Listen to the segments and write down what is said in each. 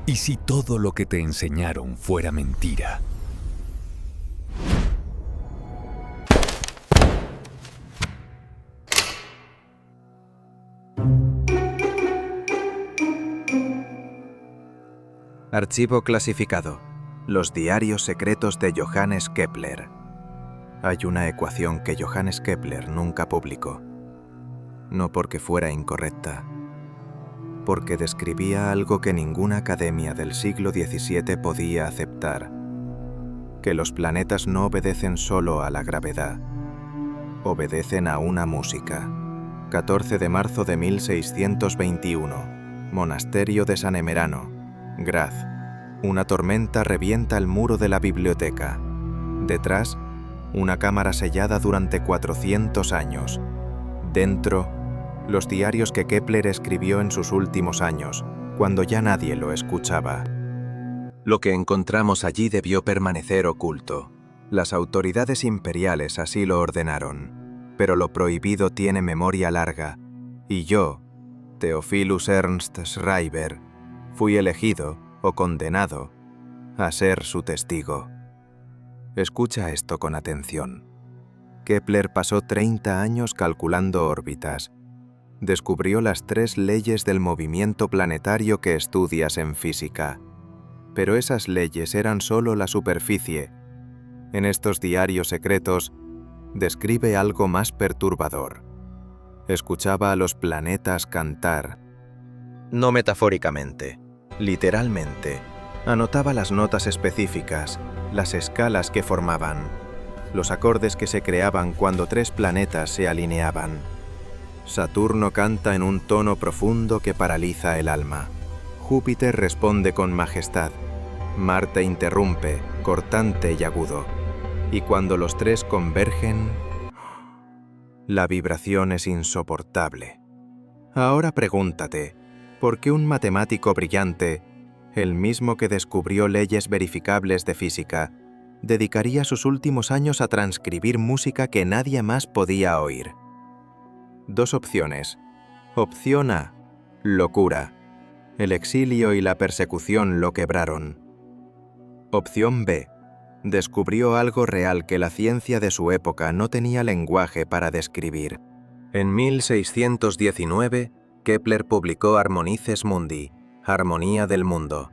¿Y si todo lo que te enseñaron fuera mentira? Archivo clasificado. Los diarios secretos de Johannes Kepler. Hay una ecuación que Johannes Kepler nunca publicó. No porque fuera incorrecta, porque describía algo que ninguna academia del siglo XVII podía aceptar: que los planetas no obedecen solo a la gravedad, obedecen a una música. 14 de marzo de 1621, Monasterio de San Emerano, Graz. Una tormenta revienta el muro de la biblioteca. Detrás, una cámara sellada durante 400 años. Dentro, los diarios que Kepler escribió en sus últimos años, cuando ya nadie lo escuchaba. Lo que encontramos allí debió permanecer oculto. Las autoridades imperiales así lo ordenaron. Pero lo prohibido tiene memoria larga, y yo, Theophilus Ernst Schreiber, fui elegido, o condenado, a ser su testigo. Escucha esto con atención. Kepler pasó 30 años calculando órbitas. Descubrió las 3 leyes del movimiento planetario que estudias en física. Pero esas leyes eran solo la superficie. En estos diarios secretos, describe algo más perturbador. Escuchaba a los planetas cantar. No metafóricamente, literalmente. Anotaba las notas específicas, las escalas que formaban, los acordes que se creaban cuando 3 planetas se alineaban. Saturno canta en un tono profundo que paraliza el alma. Júpiter responde con majestad. Marte interrumpe, cortante y agudo. Y cuando los 3 convergen, la vibración es insoportable. Ahora pregúntate, ¿por qué un matemático brillante, el mismo que descubrió leyes verificables de física, dedicaría sus últimos años a transcribir música que nadie más podía oír? 2 opciones. Opción A: locura. El exilio y la persecución lo quebraron. Opción B: descubrió algo real que la ciencia de su época no tenía lenguaje para describir. En 1619, Kepler publicó Harmonices Mundi, Armonía del Mundo.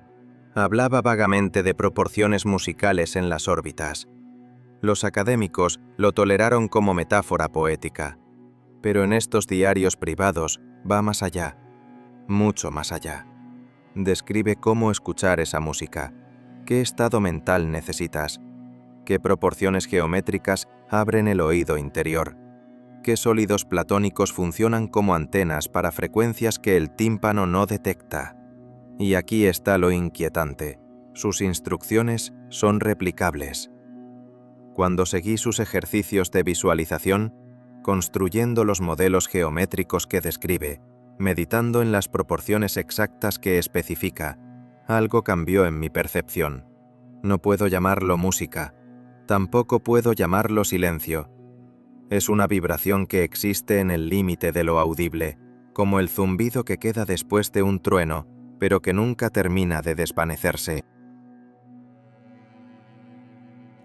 Hablaba vagamente de proporciones musicales en las órbitas. Los académicos lo toleraron como metáfora poética. Pero en estos diarios privados va más allá, mucho más allá. Describe cómo escuchar esa música, qué estado mental necesitas, qué proporciones geométricas abren el oído interior, qué sólidos platónicos funcionan como antenas para frecuencias que el tímpano no detecta. Y aquí está lo inquietante: sus instrucciones son replicables. Cuando seguí sus ejercicios de visualización, construyendo los modelos geométricos que describe, meditando en las proporciones exactas que especifica, algo cambió en mi percepción. No puedo llamarlo música, tampoco puedo llamarlo silencio. Es una vibración que existe en el límite de lo audible, como el zumbido que queda después de un trueno, pero que nunca termina de desvanecerse.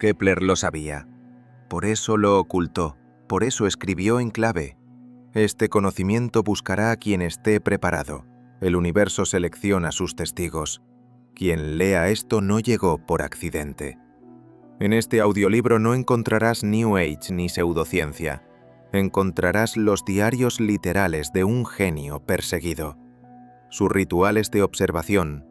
Kepler lo sabía. Por eso lo ocultó, por eso escribió en clave. Este conocimiento buscará a quien esté preparado. El universo selecciona sus testigos. Quien lea esto no llegó por accidente. En este audiolibro no encontrarás New Age ni pseudociencia. Encontrarás los diarios literales de un genio perseguido. Sus rituales de observación,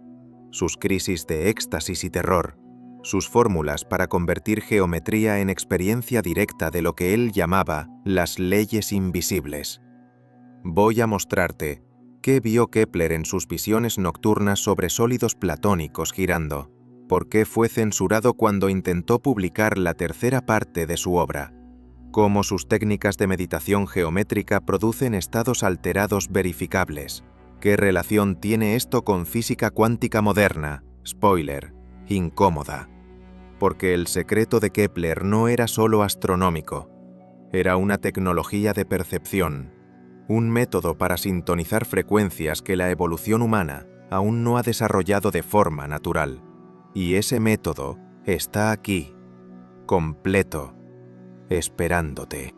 sus crisis de éxtasis y terror, sus fórmulas para convertir geometría en experiencia directa de lo que él llamaba las leyes invisibles. Voy a mostrarte qué vio Kepler en sus visiones nocturnas sobre sólidos platónicos girando, por qué fue censurado cuando intentó publicar la 3ª parte de su obra, cómo sus técnicas de meditación geométrica producen estados alterados verificables. ¿Qué relación tiene esto con física cuántica moderna? Spoiler: incómoda. Porque el secreto de Kepler no era solo astronómico, era una tecnología de percepción, un método para sintonizar frecuencias que la evolución humana, aún no ha desarrollado de forma natural. Y ese método está aquí, completo, esperándote.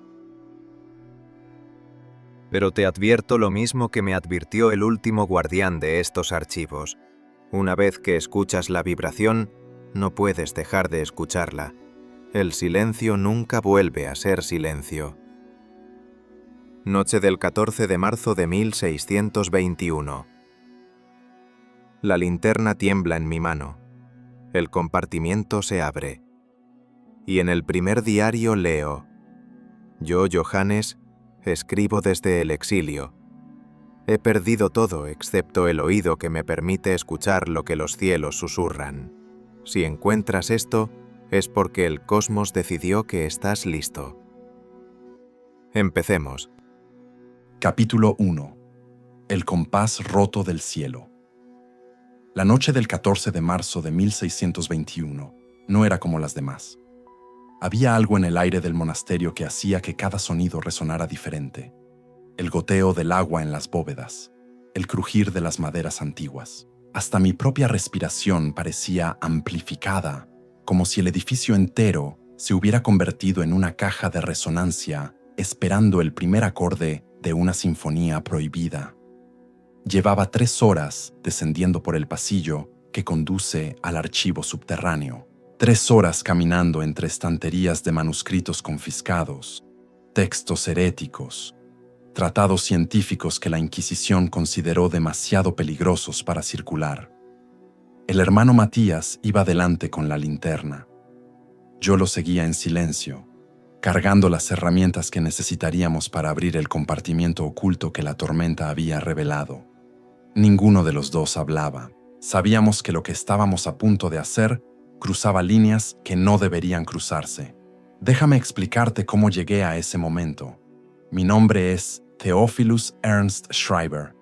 Pero te advierto lo mismo que me advirtió el último guardián de estos archivos. Una vez que escuchas la vibración, no puedes dejar de escucharla. El silencio nunca vuelve a ser silencio. Noche del 14 de marzo de 1621. La linterna tiembla en mi mano. El compartimiento se abre. Y en el primer diario leo: Yo, Johannes, escribo desde el exilio. He perdido todo excepto el oído que me permite escuchar lo que los cielos susurran. Si encuentras esto, es porque el cosmos decidió que estás listo. Empecemos. Capítulo 1. El compás roto del cielo. La noche del 14 de marzo de 1621 no era como las demás. Había algo en el aire del monasterio que hacía que cada sonido resonara diferente. El goteo del agua en las bóvedas, el crujir de las maderas antiguas. Hasta mi propia respiración parecía amplificada, como si el edificio entero se hubiera convertido en una caja de resonancia esperando el primer acorde de una sinfonía prohibida. Llevaba 3 horas descendiendo por el pasillo que conduce al archivo subterráneo. 3 horas caminando entre estanterías de manuscritos confiscados, textos heréticos, tratados científicos que la Inquisición consideró demasiado peligrosos para circular. El hermano Matías iba delante con la linterna. Yo lo seguía en silencio, cargando las herramientas que necesitaríamos para abrir el compartimiento oculto que la tormenta había revelado. Ninguno de los dos hablaba. Sabíamos que lo que estábamos a punto de hacer cruzaba líneas que no deberían cruzarse. Déjame explicarte cómo llegué a ese momento. Mi nombre es Theophilus Ernst Schreiber.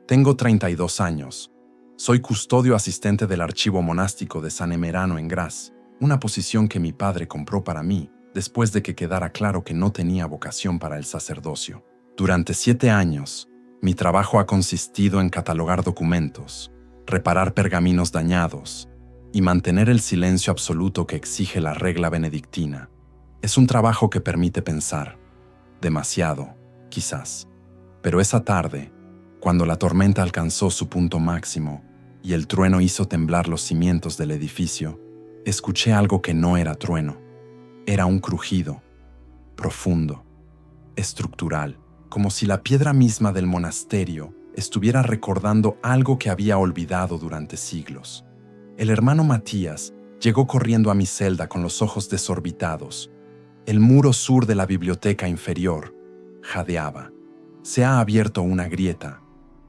Tengo 32 años. Soy custodio asistente del archivo monástico de San Emerano en Graz, una posición que mi padre compró para mí después de que quedara claro que no tenía vocación para el sacerdocio. Durante 7 años, mi trabajo ha consistido en catalogar documentos, reparar pergaminos dañados y mantener el silencio absoluto que exige la regla benedictina. Es un trabajo que permite pensar. Demasiado, quizás. Pero esa tarde, cuando la tormenta alcanzó su punto máximo y el trueno hizo temblar los cimientos del edificio, escuché algo que no era trueno. Era un crujido, profundo, estructural, como si la piedra misma del monasterio estuviera recordando algo que había olvidado durante siglos. El hermano Matías llegó corriendo a mi celda con los ojos desorbitados. El muro sur de la biblioteca inferior jadeaba. Se ha abierto una grieta.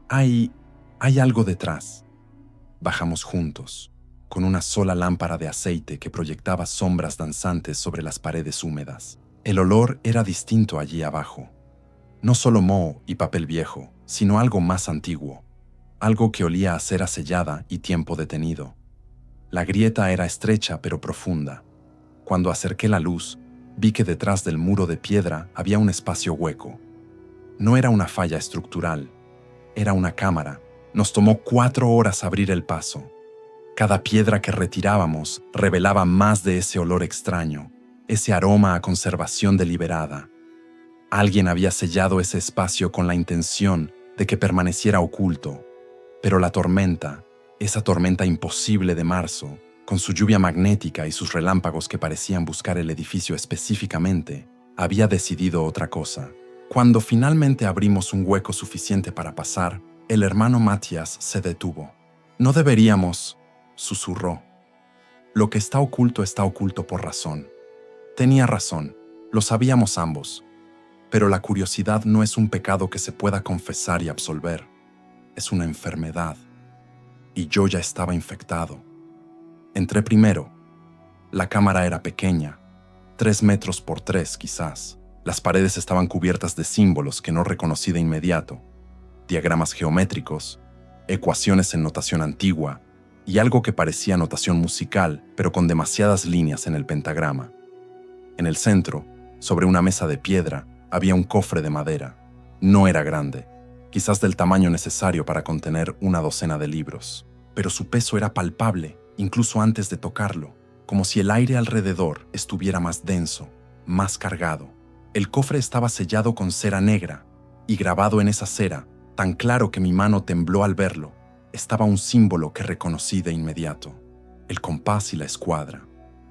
Hay algo detrás. Bajamos juntos, con una sola lámpara de aceite que proyectaba sombras danzantes sobre las paredes húmedas. El olor era distinto allí abajo. No solo moho y papel viejo, sino algo más antiguo. Algo que olía a cera sellada y tiempo detenido. La grieta era estrecha pero profunda. Cuando acerqué la luz, vi que detrás del muro de piedra había un espacio hueco. No era una falla estructural, era una cámara. Nos tomó 4 horas abrir el paso. Cada piedra que retirábamos revelaba más de ese olor extraño, ese aroma a conservación deliberada. Alguien había sellado ese espacio con la intención de que permaneciera oculto, pero la tormenta, esa tormenta imposible de marzo, con su lluvia magnética y sus relámpagos que parecían buscar el edificio específicamente, había decidido otra cosa. Cuando finalmente abrimos un hueco suficiente para pasar, el hermano Matías se detuvo. No deberíamos, susurró. Lo que está oculto por razón. Tenía razón, lo sabíamos ambos. Pero la curiosidad no es un pecado que se pueda confesar y absolver. Es una enfermedad. Y yo ya estaba infectado. Entré primero. La cámara era pequeña, 3 metros por 3 quizás. Las paredes estaban cubiertas de símbolos que no reconocí de inmediato, diagramas geométricos, ecuaciones en notación antigua y algo que parecía notación musical, pero con demasiadas líneas en el pentagrama. En el centro, sobre una mesa de piedra, había un cofre de madera. No era grande, quizás del tamaño necesario para contener una docena de libros, pero su peso era palpable incluso antes de tocarlo, como si el aire alrededor estuviera más denso, más cargado. El cofre estaba sellado con cera negra, y grabado en esa cera, tan claro que mi mano tembló al verlo, estaba un símbolo que reconocí de inmediato: el compás y la escuadra,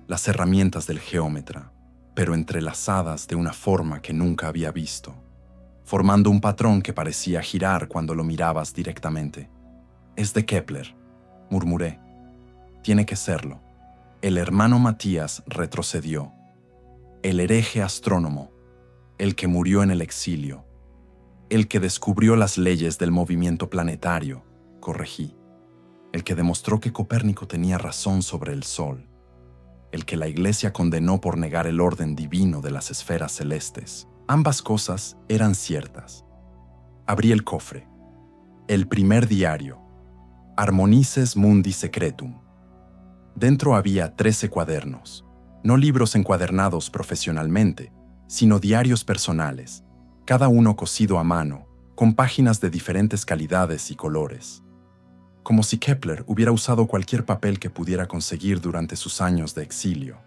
las herramientas del geómetra, pero entrelazadas de una forma que nunca había visto, formando un patrón que parecía girar cuando lo mirabas directamente. «Es de Kepler», murmuré. «Tiene que serlo». El hermano Matías retrocedió. El hereje astrónomo, el que murió en el exilio, el que descubrió las leyes del movimiento planetario, corregí. El que demostró que Copérnico tenía razón sobre el Sol. El que la Iglesia condenó por negar el orden divino de las esferas celestes. Ambas cosas eran ciertas. Abrí el cofre. El primer diario, Harmonices Mundi Secretum. Dentro había 13 cuadernos, no libros encuadernados profesionalmente, sino diarios personales, cada uno cosido a mano, con páginas de diferentes calidades y colores. Como si Kepler hubiera usado cualquier papel que pudiera conseguir durante sus años de exilio.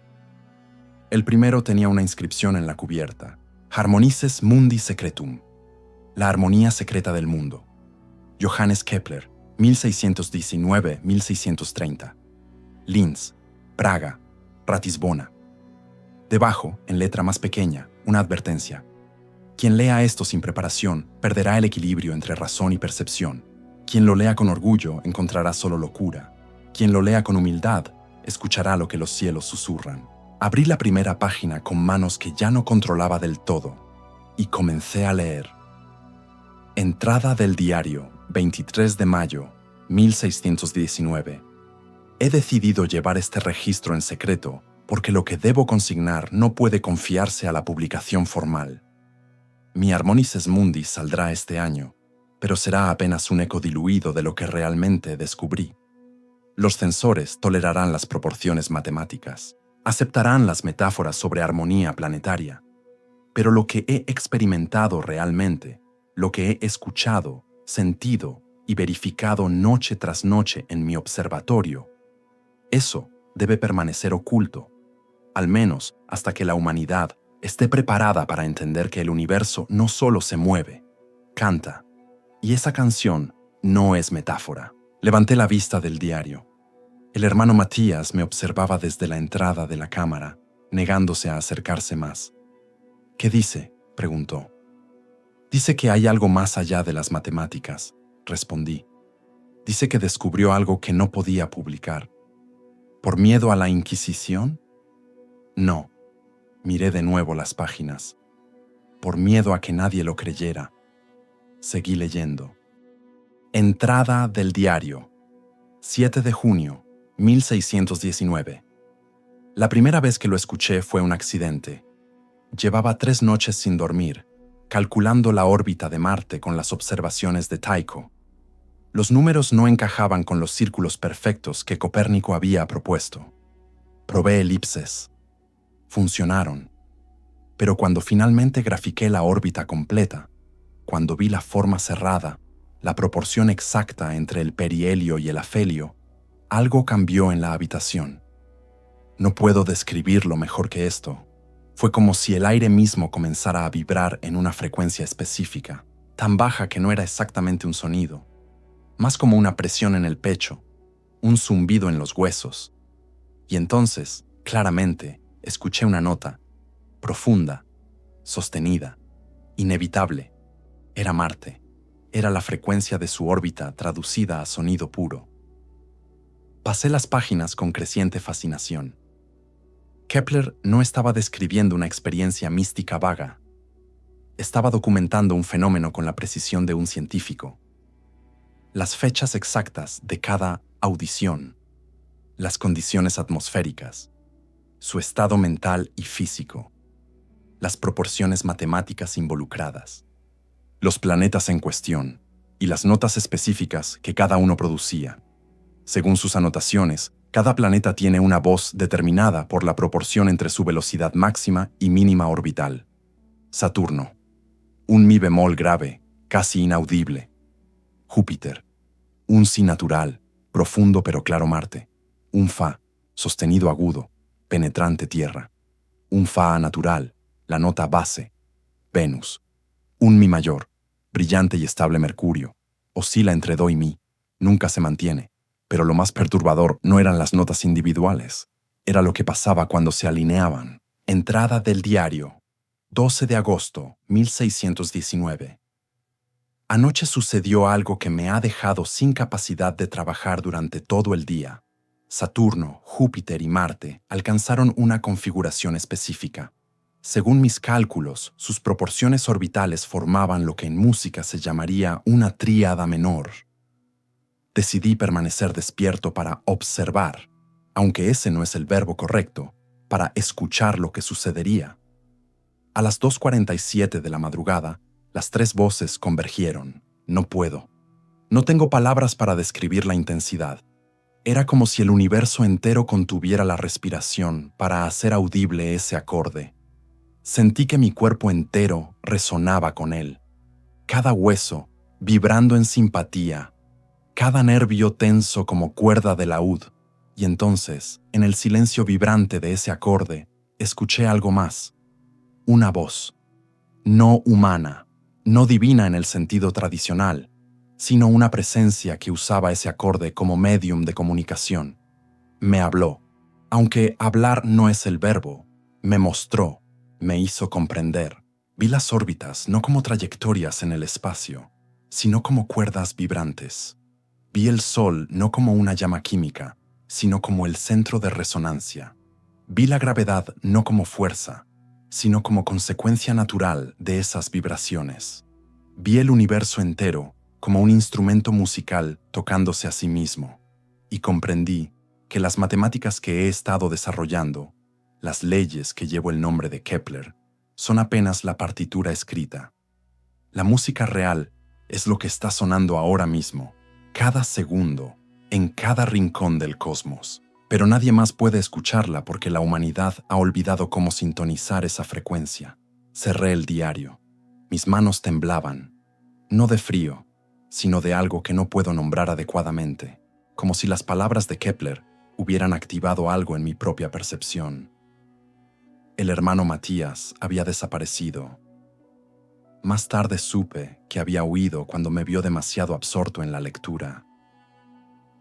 El primero tenía una inscripción en la cubierta: Harmonices Mundi Secretum, la armonía secreta del mundo. Johannes Kepler, 1619-1630. Linz, Praga, Ratisbona. Debajo, en letra más pequeña, una advertencia: quien lea esto sin preparación perderá el equilibrio entre razón y percepción. Quien lo lea con orgullo encontrará solo locura. Quien lo lea con humildad escuchará lo que los cielos susurran. Abrí la primera página con manos que ya no controlaba del todo y comencé a leer. Entrada del diario, 23 de mayo, 1619. He decidido llevar este registro en secreto porque lo que debo consignar no puede confiarse a la publicación formal. Mi Harmonices Mundi saldrá este año, pero será apenas un eco diluido de lo que realmente descubrí. Los censores tolerarán las proporciones matemáticas, aceptarán las metáforas sobre armonía planetaria, pero lo que he experimentado realmente, lo que he escuchado, sentido y verificado noche tras noche en mi observatorio, eso debe permanecer oculto, al menos hasta que la humanidad esté preparada para entender que el universo no solo se mueve, canta, y esa canción no es metáfora. Levanté la vista del diario. El hermano Matías me observaba desde la entrada de la cámara, negándose a acercarse más. «¿Qué dice?», preguntó. «Dice que hay algo más allá de las matemáticas», respondí. «Dice que descubrió algo que no podía publicar». ¿Por miedo a la Inquisición? No. Miré de nuevo las páginas. Por miedo a que nadie lo creyera. Seguí leyendo. Entrada del diario. 7 de junio, 1619. La primera vez que lo escuché fue un accidente. Llevaba 3 noches sin dormir, calculando la órbita de Marte con las observaciones de Tycho. Los números no encajaban con los círculos perfectos que Copérnico había propuesto. Probé elipses. Funcionaron. Pero cuando finalmente grafiqué la órbita completa, cuando vi la forma cerrada, la proporción exacta entre el perihelio y el afelio, algo cambió en la habitación. No puedo describirlo mejor que esto. Fue como si el aire mismo comenzara a vibrar en una frecuencia específica, tan baja que no era exactamente un sonido, más como una presión en el pecho, un zumbido en los huesos. Y entonces, claramente, escuché una nota, profunda, sostenida, inevitable. Era Marte. Era la frecuencia de su órbita traducida a sonido puro. Pasé las páginas con creciente fascinación. Kepler no estaba describiendo una experiencia mística vaga. Estaba documentando un fenómeno con la precisión de un científico. Las fechas exactas de cada audición, las condiciones atmosféricas, su estado mental y físico, las proporciones matemáticas involucradas, los planetas en cuestión y las notas específicas que cada uno producía. Según sus anotaciones, cada planeta tiene una voz determinada por la proporción entre su velocidad máxima y mínima orbital. Saturno, un mi bemol grave, casi inaudible. Júpiter, un si natural, profundo pero claro Marte, un fa, sostenido agudo, penetrante tierra, un fa natural, la nota base, Venus, un mi mayor, brillante y estable Mercurio, oscila entre do y mi, nunca se mantiene, pero lo más perturbador no eran las notas individuales, era lo que pasaba cuando se alineaban. Entrada del diario, 12 de agosto, 1619. Anoche sucedió algo que me ha dejado sin capacidad de trabajar durante todo el día. Saturno, Júpiter y Marte alcanzaron una configuración específica. Según mis cálculos, sus proporciones orbitales formaban lo que en música se llamaría una tríada menor. Decidí permanecer despierto para observar, aunque ese no es el verbo correcto, para escuchar lo que sucedería. A las 2:47 de la madrugada, las tres voces convergieron. No puedo. No tengo palabras para describir la intensidad. Era como si el universo entero contuviera la respiración para hacer audible ese acorde. Sentí que mi cuerpo entero resonaba con él. Cada hueso, vibrando en simpatía. Cada nervio tenso como cuerda de laúd. Y entonces, en el silencio vibrante de ese acorde, escuché algo más. Una voz. No humana, no divina en el sentido tradicional, sino una presencia que usaba ese acorde como medium de comunicación. Me habló. Aunque hablar no es el verbo, me mostró, me hizo comprender. Vi las órbitas no como trayectorias en el espacio, sino como cuerdas vibrantes. Vi el Sol no como una llama química, sino como el centro de resonancia. Vi la gravedad no como fuerza, sino como consecuencia natural de esas vibraciones. Vi el universo entero como un instrumento musical tocándose a sí mismo, y comprendí que las matemáticas que he estado desarrollando, las leyes que llevo el nombre de Kepler, son apenas la partitura escrita. La música real es lo que está sonando ahora mismo, cada segundo, en cada rincón del cosmos. Pero nadie más puede escucharla porque la humanidad ha olvidado cómo sintonizar esa frecuencia. Cerré el diario. Mis manos temblaban, no de frío, sino de algo que no puedo nombrar adecuadamente, como si las palabras de Kepler hubieran activado algo en mi propia percepción. El hermano Matías había desaparecido. Más tarde supe que había huido cuando me vio demasiado absorto en la lectura.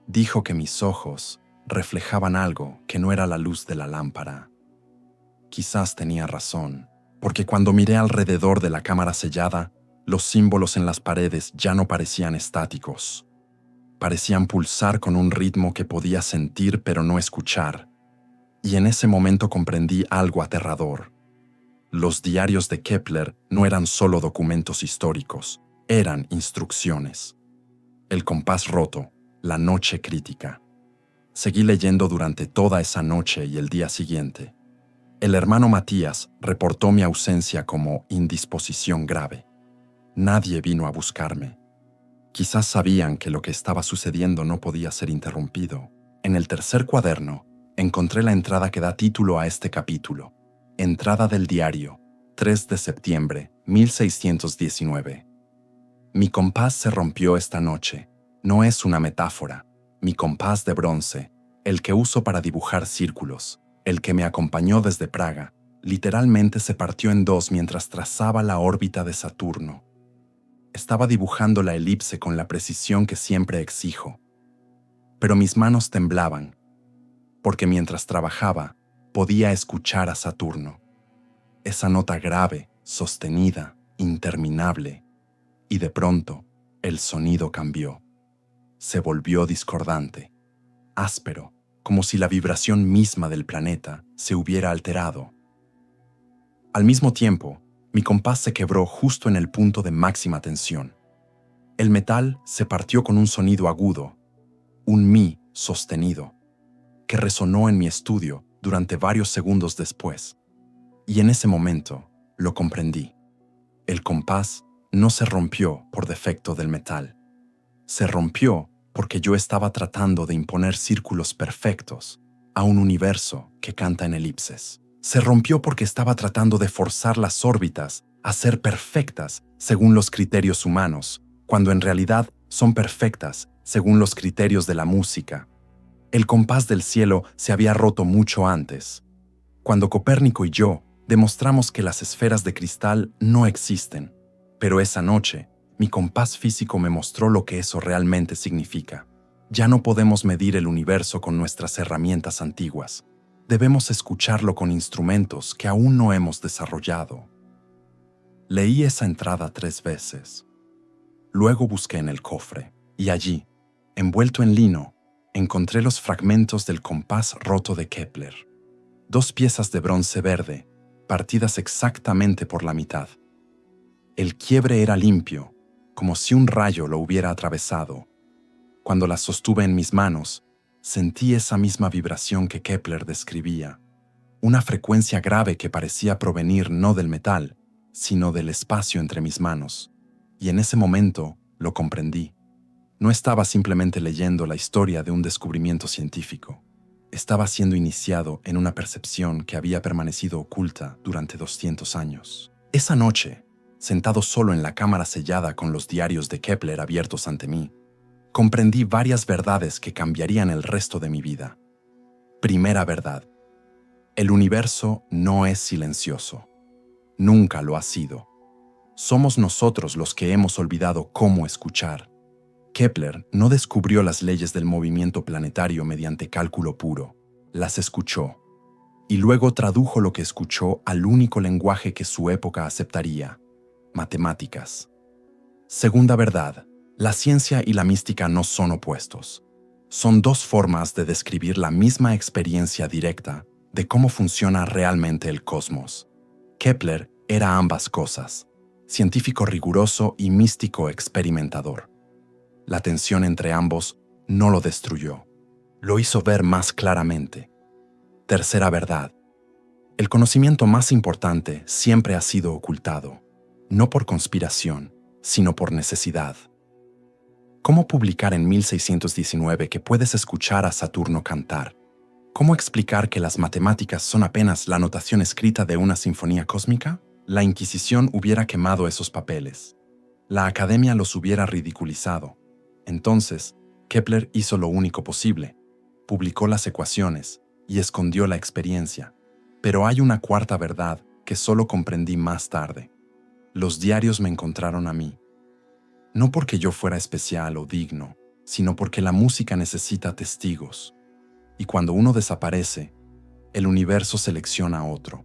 Dijo que mis ojos reflejaban algo que no era la luz de la lámpara. Quizás tenía razón, porque cuando miré alrededor de la cámara sellada, los símbolos en las paredes ya no parecían estáticos. Parecían pulsar con un ritmo que podía sentir pero no escuchar. Y en ese momento comprendí algo aterrador. Los diarios de Kepler no eran solo documentos históricos, eran instrucciones. El compás roto, la noche crítica. Seguí leyendo durante toda esa noche y el día siguiente. El hermano Matías reportó mi ausencia como indisposición grave. Nadie vino a buscarme. Quizás sabían que lo que estaba sucediendo no podía ser interrumpido. En el tercer cuaderno, encontré la entrada que da título a este capítulo. Entrada del diario, 3 de septiembre, 1619. Mi compás se rompió esta noche. No es una metáfora. Mi compás de bronce, el que uso para dibujar círculos, el que me acompañó desde Praga, literalmente se partió en dos mientras trazaba la órbita de Saturno. Estaba dibujando la elipse con la precisión que siempre exijo. Pero mis manos temblaban, porque mientras trabajaba, podía escuchar a Saturno. Esa nota grave, sostenida, interminable, y de pronto, el sonido cambió. Se volvió discordante, áspero, como si la vibración misma del planeta se hubiera alterado. Al mismo tiempo, mi compás se quebró justo en el punto de máxima tensión. El metal se partió con un sonido agudo, un mi sostenido, que resonó en mi estudio durante varios segundos después. Y en ese momento lo comprendí. El compás no se rompió por defecto del metal. Se rompió porque yo estaba tratando de imponer círculos perfectos a un universo que canta en elipses. Se rompió porque estaba tratando de forzar las órbitas a ser perfectas según los criterios humanos, cuando en realidad son perfectas según los criterios de la música. El compás del cielo se había roto mucho antes, cuando Copérnico y yo demostramos que las esferas de cristal no existen. Pero esa noche, mi compás físico me mostró lo que eso realmente significa. Ya no podemos medir el universo con nuestras herramientas antiguas. Debemos escucharlo con instrumentos que aún no hemos desarrollado. Leí esa entrada 3 veces. Luego busqué en el cofre, y allí, envuelto en lino, encontré los fragmentos del compás roto de Kepler. 2 piezas de bronce verde, partidas exactamente por la mitad. El quiebre era limpio, como si un rayo lo hubiera atravesado. Cuando las sostuve en mis manos, sentí esa misma vibración que Kepler describía, una frecuencia grave que parecía provenir no del metal, sino del espacio entre mis manos. Y en ese momento lo comprendí. No estaba simplemente leyendo la historia de un descubrimiento científico. Estaba siendo iniciado en una percepción que había permanecido oculta durante 200 años. Esa noche, sentado solo en la cámara sellada con los diarios de Kepler abiertos ante mí, comprendí varias verdades que cambiarían el resto de mi vida. Primera verdad: el universo no es silencioso. Nunca lo ha sido. Somos nosotros los que hemos olvidado cómo escuchar. Kepler no descubrió las leyes del movimiento planetario mediante cálculo puro. Las escuchó. Y luego tradujo lo que escuchó al único lenguaje que su época aceptaría: matemáticas. Segunda verdad: la ciencia y la mística no son opuestos. Son 2 formas de describir la misma experiencia directa de cómo funciona realmente el cosmos. Kepler era ambas cosas, científico riguroso y místico experimentador. La tensión entre ambos no lo destruyó, lo hizo ver más claramente. Tercera verdad: el conocimiento más importante siempre ha sido ocultado, no por conspiración, sino por necesidad. ¿Cómo publicar en 1619 que puedes escuchar a Saturno cantar? ¿Cómo explicar que las matemáticas son apenas la notación escrita de una sinfonía cósmica? La Inquisición hubiera quemado esos papeles. La Academia los hubiera ridiculizado. Entonces, Kepler hizo lo único posible. Publicó las ecuaciones y escondió la experiencia. Pero hay una cuarta verdad que solo comprendí más tarde. Los diarios me encontraron a mí. No porque yo fuera especial o digno, sino porque la música necesita testigos. Y cuando uno desaparece, el universo selecciona a otro.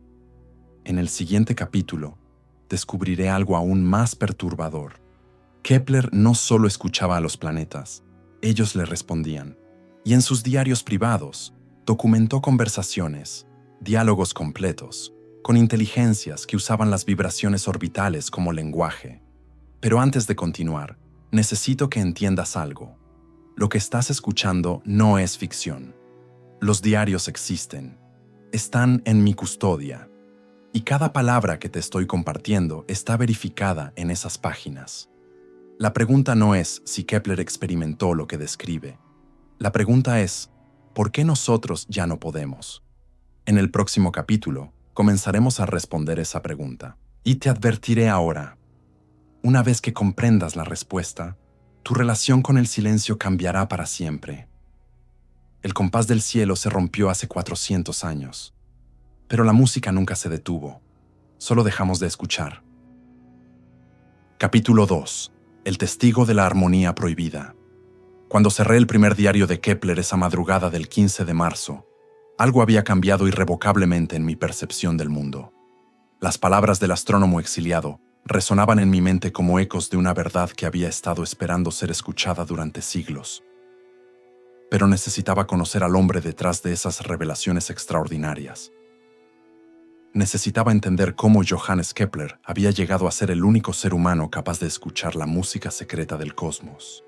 En el siguiente capítulo, descubriré algo aún más perturbador. Kepler no solo escuchaba a los planetas, ellos le respondían. Y en sus diarios privados, documentó conversaciones, diálogos completos, con inteligencias que usaban las vibraciones orbitales como lenguaje. Pero antes de continuar, necesito que entiendas algo. Lo que estás escuchando no es ficción. Los diarios existen. Están en mi custodia. Y cada palabra que te estoy compartiendo está verificada en esas páginas. La pregunta no es si Kepler experimentó lo que describe. La pregunta es, ¿por qué nosotros ya no podemos? En el próximo capítulo, comenzaremos a responder esa pregunta. Y te advertiré ahora. Una vez que comprendas la respuesta, tu relación con el silencio cambiará para siempre. El compás del cielo se rompió hace 400 años. Pero la música nunca se detuvo. Solo dejamos de escuchar. Capítulo 2. El testigo de la armonía prohibida. Cuando cerré el primer diario de Kepler esa madrugada del 15 de marzo, algo había cambiado irrevocablemente en mi percepción del mundo. Las palabras del astrónomo exiliado resonaban en mi mente como ecos de una verdad que había estado esperando ser escuchada durante siglos. Pero necesitaba conocer al hombre detrás de esas revelaciones extraordinarias. Necesitaba entender cómo Johannes Kepler había llegado a ser el único ser humano capaz de escuchar la música secreta del cosmos.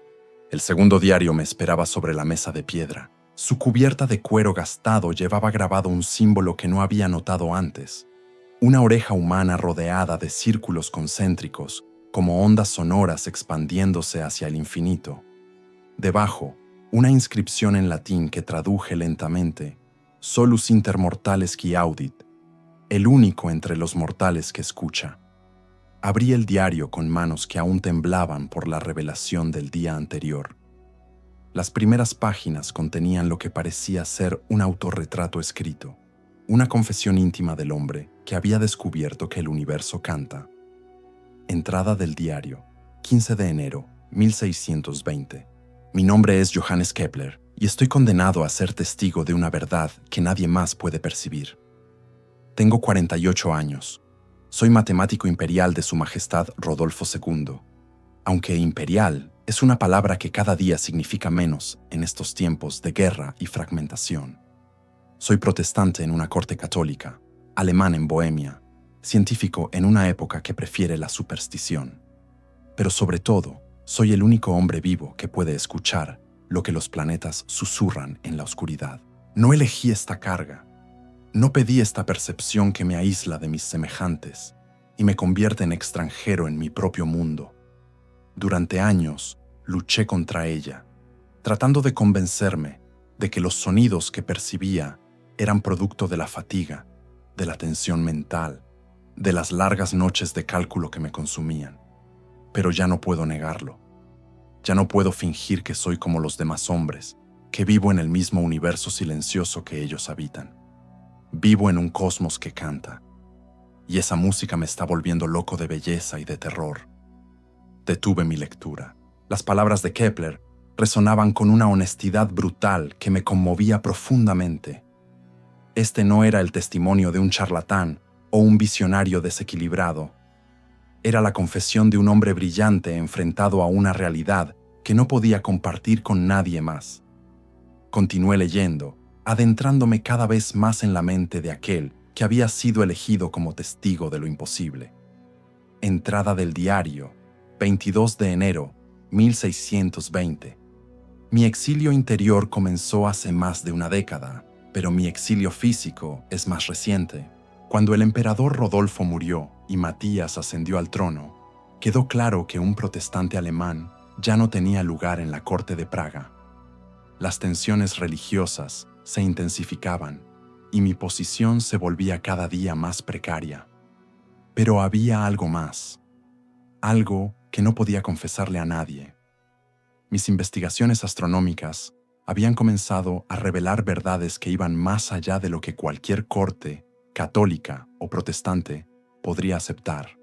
El segundo diario me esperaba sobre la mesa de piedra. Su cubierta de cuero gastado llevaba grabado un símbolo que no había notado antes. Una oreja humana rodeada de círculos concéntricos, como ondas sonoras expandiéndose hacia el infinito. Debajo, una inscripción en latín que traduje lentamente: Solus inter mortales qui audit, el único entre los mortales que escucha. Abrí el diario con manos que aún temblaban por la revelación del día anterior. Las primeras páginas contenían lo que parecía ser un autorretrato escrito, una confesión íntima del hombre que había descubierto que el universo canta. Entrada del diario, 15 de enero, 1620. Mi nombre es Johannes Kepler y estoy condenado a ser testigo de una verdad que nadie más puede percibir. Tengo 48 años. Soy matemático imperial de Su Majestad Rodolfo II, aunque imperial es una palabra que cada día significa menos en estos tiempos de guerra y fragmentación. Soy protestante en una corte católica, alemán en Bohemia, científico en una época que prefiere la superstición. Pero sobre todo, soy el único hombre vivo que puede escuchar lo que los planetas susurran en la oscuridad. No elegí esta carga. No pedí esta percepción que me aísla de mis semejantes y me convierte en extranjero en mi propio mundo. Durante años luché contra ella, tratando de convencerme de que los sonidos que percibía eran producto de la fatiga, de la tensión mental, de las largas noches de cálculo que me consumían. Pero ya no puedo negarlo. Ya no puedo fingir que soy como los demás hombres, que vivo en el mismo universo silencioso que ellos habitan. Vivo en un cosmos que canta, y esa música me está volviendo loco de belleza y de terror. Detuve mi lectura. Las palabras de Kepler resonaban con una honestidad brutal que me conmovía profundamente. Este no era el testimonio de un charlatán o un visionario desequilibrado. Era la confesión de un hombre brillante enfrentado a una realidad que no podía compartir con nadie más. Continué leyendo, adentrándome cada vez más en la mente de aquel que había sido elegido como testigo de lo imposible. Entrada del diario, 22 de enero, 1620. Mi exilio interior comenzó hace más de una década, pero mi exilio físico es más reciente. Cuando el emperador Rodolfo murió y Matías ascendió al trono, quedó claro que un protestante alemán ya no tenía lugar en la corte de Praga. Las tensiones religiosas se intensificaban y mi posición se volvía cada día más precaria. Pero había algo más, algo que no podía confesarle a nadie. Mis investigaciones astronómicas habían comenzado a revelar verdades que iban más allá de lo que cualquier corte, católica o protestante, podría aceptar.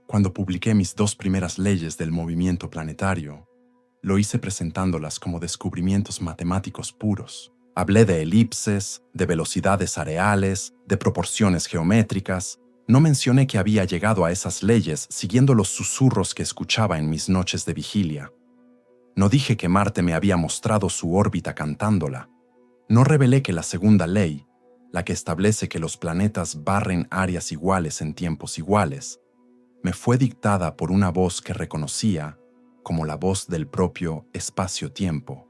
Cuando publiqué mis 2 primeras leyes del movimiento planetario, lo hice presentándolas como descubrimientos matemáticos puros. Hablé de elipses, de velocidades areales, de proporciones geométricas. No mencioné que había llegado a esas leyes siguiendo los susurros que escuchaba en mis noches de vigilia. No dije que Marte me había mostrado su órbita cantándola. No revelé que la segunda ley, la que establece que los planetas barren áreas iguales en tiempos iguales, me fue dictada por una voz que reconocía como la voz del propio espacio-tiempo.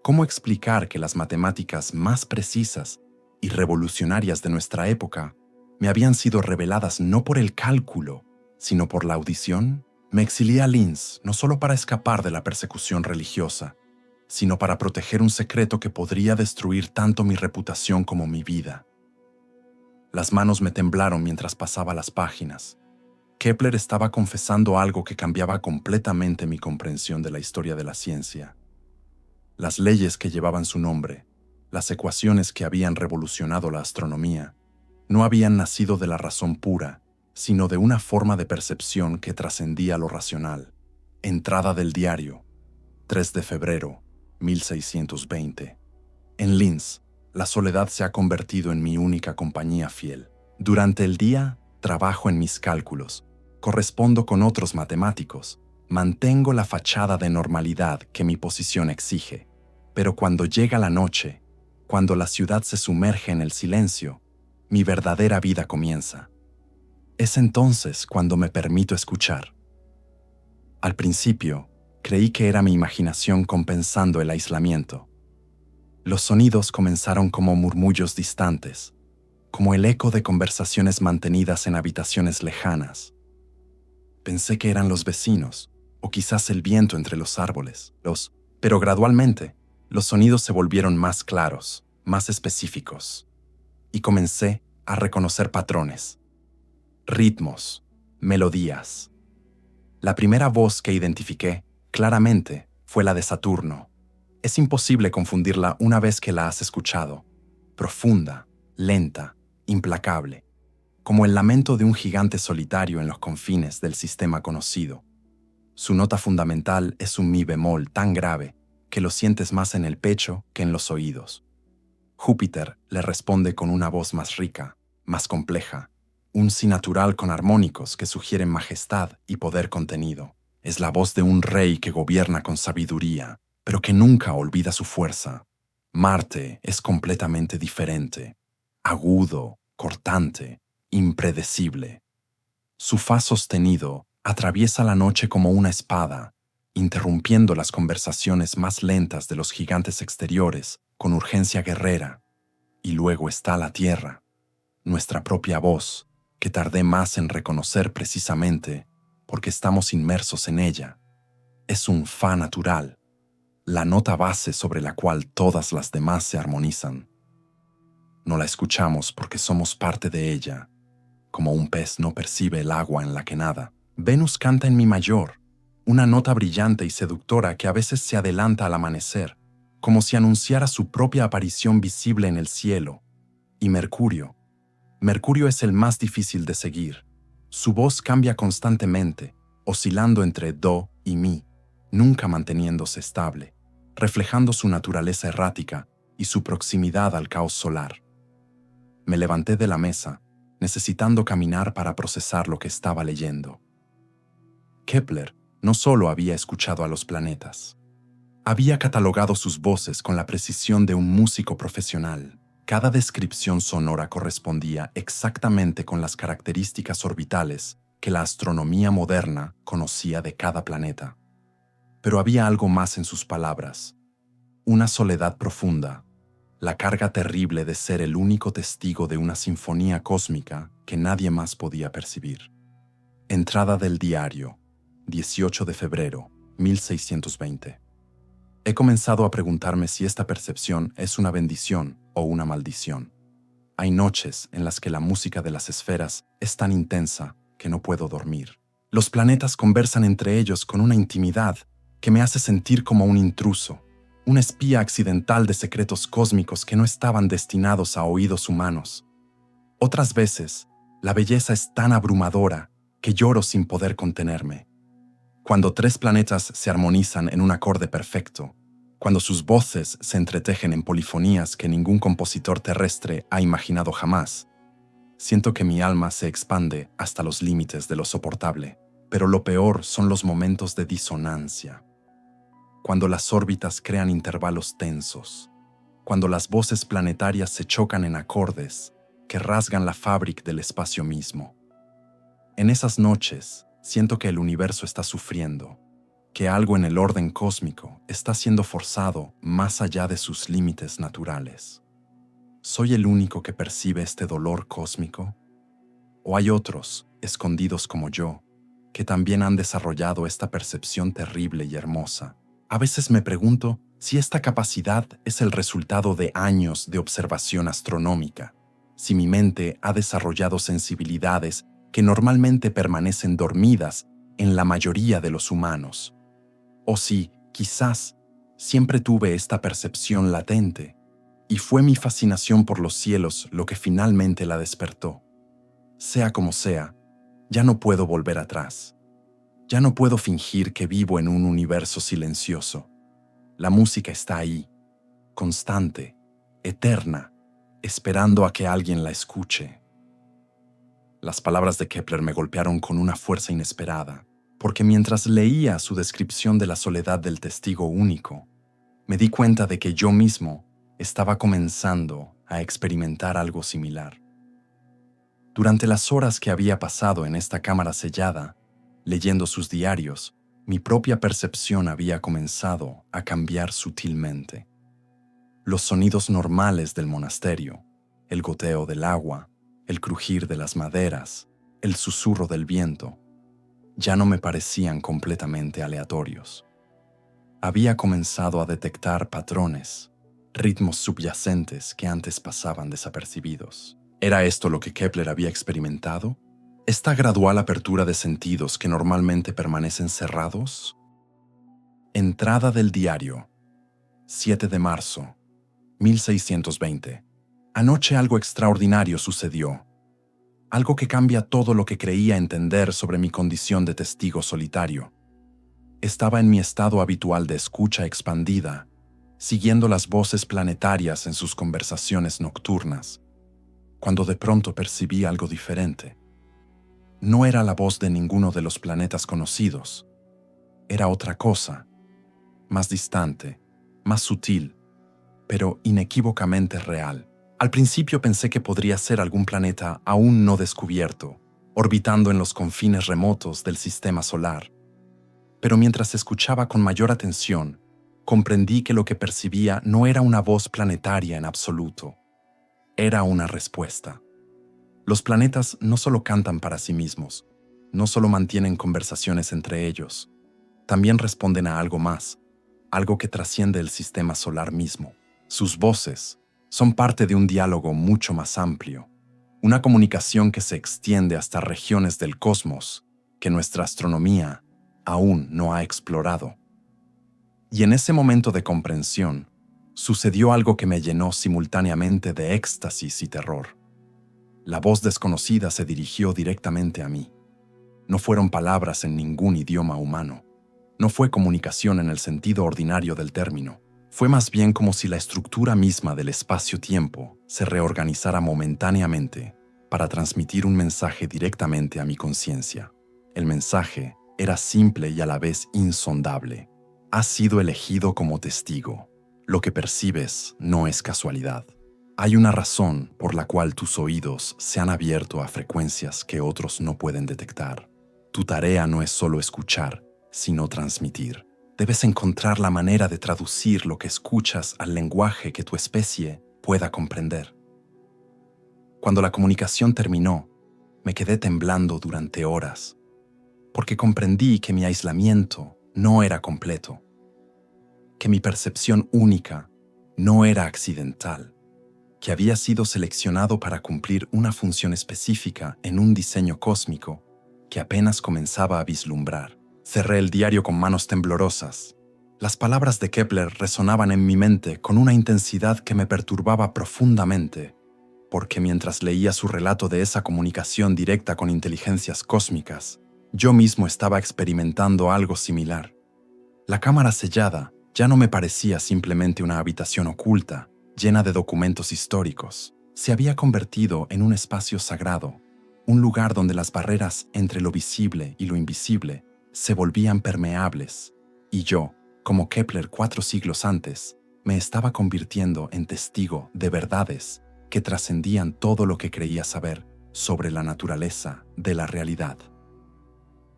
¿Cómo explicar que las matemáticas más precisas y revolucionarias de nuestra época me habían sido reveladas no por el cálculo, sino por la audición? Me exilié a Linz no solo para escapar de la persecución religiosa, sino para proteger un secreto que podría destruir tanto mi reputación como mi vida. Las manos me temblaron mientras pasaba las páginas. Kepler estaba confesando algo que cambiaba completamente mi comprensión de la historia de la ciencia. Las leyes que llevaban su nombre, las ecuaciones que habían revolucionado la astronomía, no habían nacido de la razón pura, sino de una forma de percepción que trascendía lo racional. Entrada del diario, 3 de febrero, 1620. En Linz, la soledad se ha convertido en mi única compañía fiel. Durante el día, trabajo en mis cálculos, correspondo con otros matemáticos, mantengo la fachada de normalidad que mi posición exige. Pero cuando llega la noche, cuando la ciudad se sumerge en el silencio, mi verdadera vida comienza. Es entonces cuando me permito escuchar. Al principio, creí que era mi imaginación compensando el aislamiento. Los sonidos comenzaron como murmullos distantes, como el eco de conversaciones mantenidas en habitaciones lejanas. Pensé que eran los vecinos, o quizás el viento entre los árboles. Pero gradualmente, los sonidos se volvieron más claros, más específicos, y comencé a reconocer patrones, ritmos, melodías. La primera voz que identifiqué, claramente, fue la de Saturno. Es imposible confundirla una vez que la has escuchado. Profunda, lenta, implacable, como el lamento de un gigante solitario en los confines del sistema conocido. Su nota fundamental es un mi bemol tan grave que lo sientes más en el pecho que en los oídos. Júpiter le responde con una voz más rica, más compleja, un si natural con armónicos que sugieren majestad y poder contenido. Es la voz de un rey que gobierna con sabiduría, pero que nunca olvida su fuerza. Marte es completamente diferente, agudo, cortante, impredecible. Su fa sostenido atraviesa la noche como una espada, interrumpiendo las conversaciones más lentas de los gigantes exteriores con urgencia guerrera. Y luego está la tierra, nuestra propia voz, que tardé más en reconocer precisamente porque estamos inmersos en ella. Es un fa natural, la nota base sobre la cual todas las demás se armonizan. No la escuchamos porque somos parte de ella, como un pez no percibe el agua en la que nada. Venus canta en mi mayor, una nota brillante y seductora que a veces se adelanta al amanecer, como si anunciara su propia aparición visible en el cielo. Y Mercurio. Mercurio es el más difícil de seguir. Su voz cambia constantemente, oscilando entre do y mi, nunca manteniéndose estable, reflejando su naturaleza errática y su proximidad al caos solar. Me levanté de la mesa, necesitando caminar para procesar lo que estaba leyendo. Kepler no solo había escuchado a los planetas, había catalogado sus voces con la precisión de un músico profesional. Cada descripción sonora correspondía exactamente con las características orbitales que la astronomía moderna conocía de cada planeta. Pero había algo más en sus palabras, una soledad profunda, la carga terrible de ser el único testigo de una sinfonía cósmica que nadie más podía percibir. Entrada del diario, 18 de febrero, 1620. He comenzado a preguntarme si esta percepción es una bendición o una maldición. Hay noches en las que la música de las esferas es tan intensa que no puedo dormir. Los planetas conversan entre ellos con una intimidad que me hace sentir como un intruso, un espía accidental de secretos cósmicos que no estaban destinados a oídos humanos. Otras veces, la belleza es tan abrumadora que lloro sin poder contenerme. Cuando tres planetas se armonizan en un acorde perfecto, cuando sus voces se entretejen en polifonías que ningún compositor terrestre ha imaginado jamás, siento que mi alma se expande hasta los límites de lo soportable. Pero lo peor son los momentos de disonancia. Cuando las órbitas crean intervalos tensos, cuando las voces planetarias se chocan en acordes que rasgan la fábrica del espacio mismo. En esas noches, siento que el universo está sufriendo, que algo en el orden cósmico está siendo forzado más allá de sus límites naturales. ¿Soy el único que percibe este dolor cósmico? ¿O hay otros, escondidos como yo, que también han desarrollado esta percepción terrible y hermosa? A veces me pregunto si esta capacidad es el resultado de años de observación astronómica, si mi mente ha desarrollado sensibilidades que normalmente permanecen dormidas en la mayoría de los humanos, o si, quizás, siempre tuve esta percepción latente y fue mi fascinación por los cielos lo que finalmente la despertó. Sea como sea, ya no puedo volver atrás. Ya no puedo fingir que vivo en un universo silencioso. La música está ahí, constante, eterna, esperando a que alguien la escuche. Las palabras de Kepler me golpearon con una fuerza inesperada, porque mientras leía su descripción de la soledad del testigo único, me di cuenta de que yo mismo estaba comenzando a experimentar algo similar. Durante las horas que había pasado en esta cámara sellada, leyendo sus diarios, mi propia percepción había comenzado a cambiar sutilmente. Los sonidos normales del monasterio, el goteo del agua, el crujir de las maderas, el susurro del viento, ya no me parecían completamente aleatorios. Había comenzado a detectar patrones, ritmos subyacentes que antes pasaban desapercibidos. ¿Era esto lo que Kepler había experimentado? Esta gradual apertura de sentidos que normalmente permanecen cerrados. Entrada del diario. 7 de marzo, 1620. Anoche algo extraordinario sucedió. Algo que cambia todo lo que creía entender sobre mi condición de testigo solitario. Estaba en mi estado habitual de escucha expandida, siguiendo las voces planetarias en sus conversaciones nocturnas, cuando de pronto percibí algo diferente. No era la voz de ninguno de los planetas conocidos. Era otra cosa, más distante, más sutil, pero inequívocamente real. Al principio pensé que podría ser algún planeta aún no descubierto, orbitando en los confines remotos del sistema solar. Pero mientras escuchaba con mayor atención, comprendí que lo que percibía no era una voz planetaria en absoluto. Era una respuesta. Los planetas no solo cantan para sí mismos, no solo mantienen conversaciones entre ellos, también responden a algo más, algo que trasciende el sistema solar mismo. Sus voces son parte de un diálogo mucho más amplio, una comunicación que se extiende hasta regiones del cosmos que nuestra astronomía aún no ha explorado. Y en ese momento de comprensión, sucedió algo que me llenó simultáneamente de éxtasis y terror. La voz desconocida se dirigió directamente a mí. No fueron palabras en ningún idioma humano. No fue comunicación en el sentido ordinario del término. Fue más bien como si la estructura misma del espacio-tiempo se reorganizara momentáneamente para transmitir un mensaje directamente a mi conciencia. El mensaje era simple y a la vez insondable. Has sido elegido como testigo. Lo que percibes no es casualidad. Hay una razón por la cual tus oídos se han abierto a frecuencias que otros no pueden detectar. Tu tarea no es solo escuchar, sino transmitir. Debes encontrar la manera de traducir lo que escuchas al lenguaje que tu especie pueda comprender. Cuando la comunicación terminó, me quedé temblando durante horas, porque comprendí que mi aislamiento no era completo, que mi percepción única no era accidental, que había sido seleccionado para cumplir una función específica en un diseño cósmico que apenas comenzaba a vislumbrar. Cerré el diario con manos temblorosas. Las palabras de Kepler resonaban en mi mente con una intensidad que me perturbaba profundamente, porque mientras leía su relato de esa comunicación directa con inteligencias cósmicas, yo mismo estaba experimentando algo similar. La cámara sellada ya no me parecía simplemente una habitación oculta, llena de documentos históricos. Se había convertido en un espacio sagrado, un lugar donde las barreras entre lo visible y lo invisible se volvían permeables, y yo, como Kepler 4 siglos antes, me estaba convirtiendo en testigo de verdades que trascendían todo lo que creía saber sobre la naturaleza de la realidad.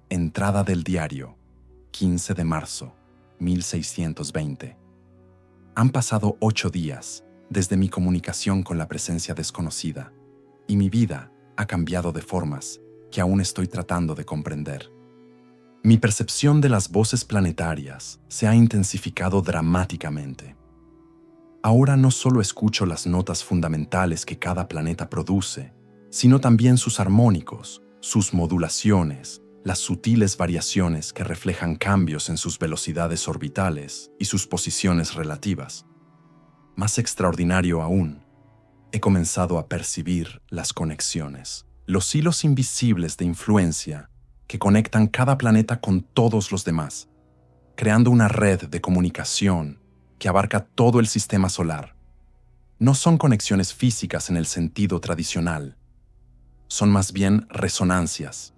Entrada del diario, 15 de marzo, 1620. Han pasado 8 días desde mi comunicación con la presencia desconocida, y mi vida ha cambiado de formas que aún estoy tratando de comprender. Mi percepción de las voces planetarias se ha intensificado dramáticamente. Ahora no solo escucho las notas fundamentales que cada planeta produce, sino también sus armónicos, sus modulaciones, las sutiles variaciones que reflejan cambios en sus velocidades orbitales y sus posiciones relativas. Más extraordinario aún, he comenzado a percibir las conexiones, los hilos invisibles de influencia que conectan cada planeta con todos los demás, creando una red de comunicación que abarca todo el sistema solar. No son conexiones físicas en el sentido tradicional, son más bien resonancias,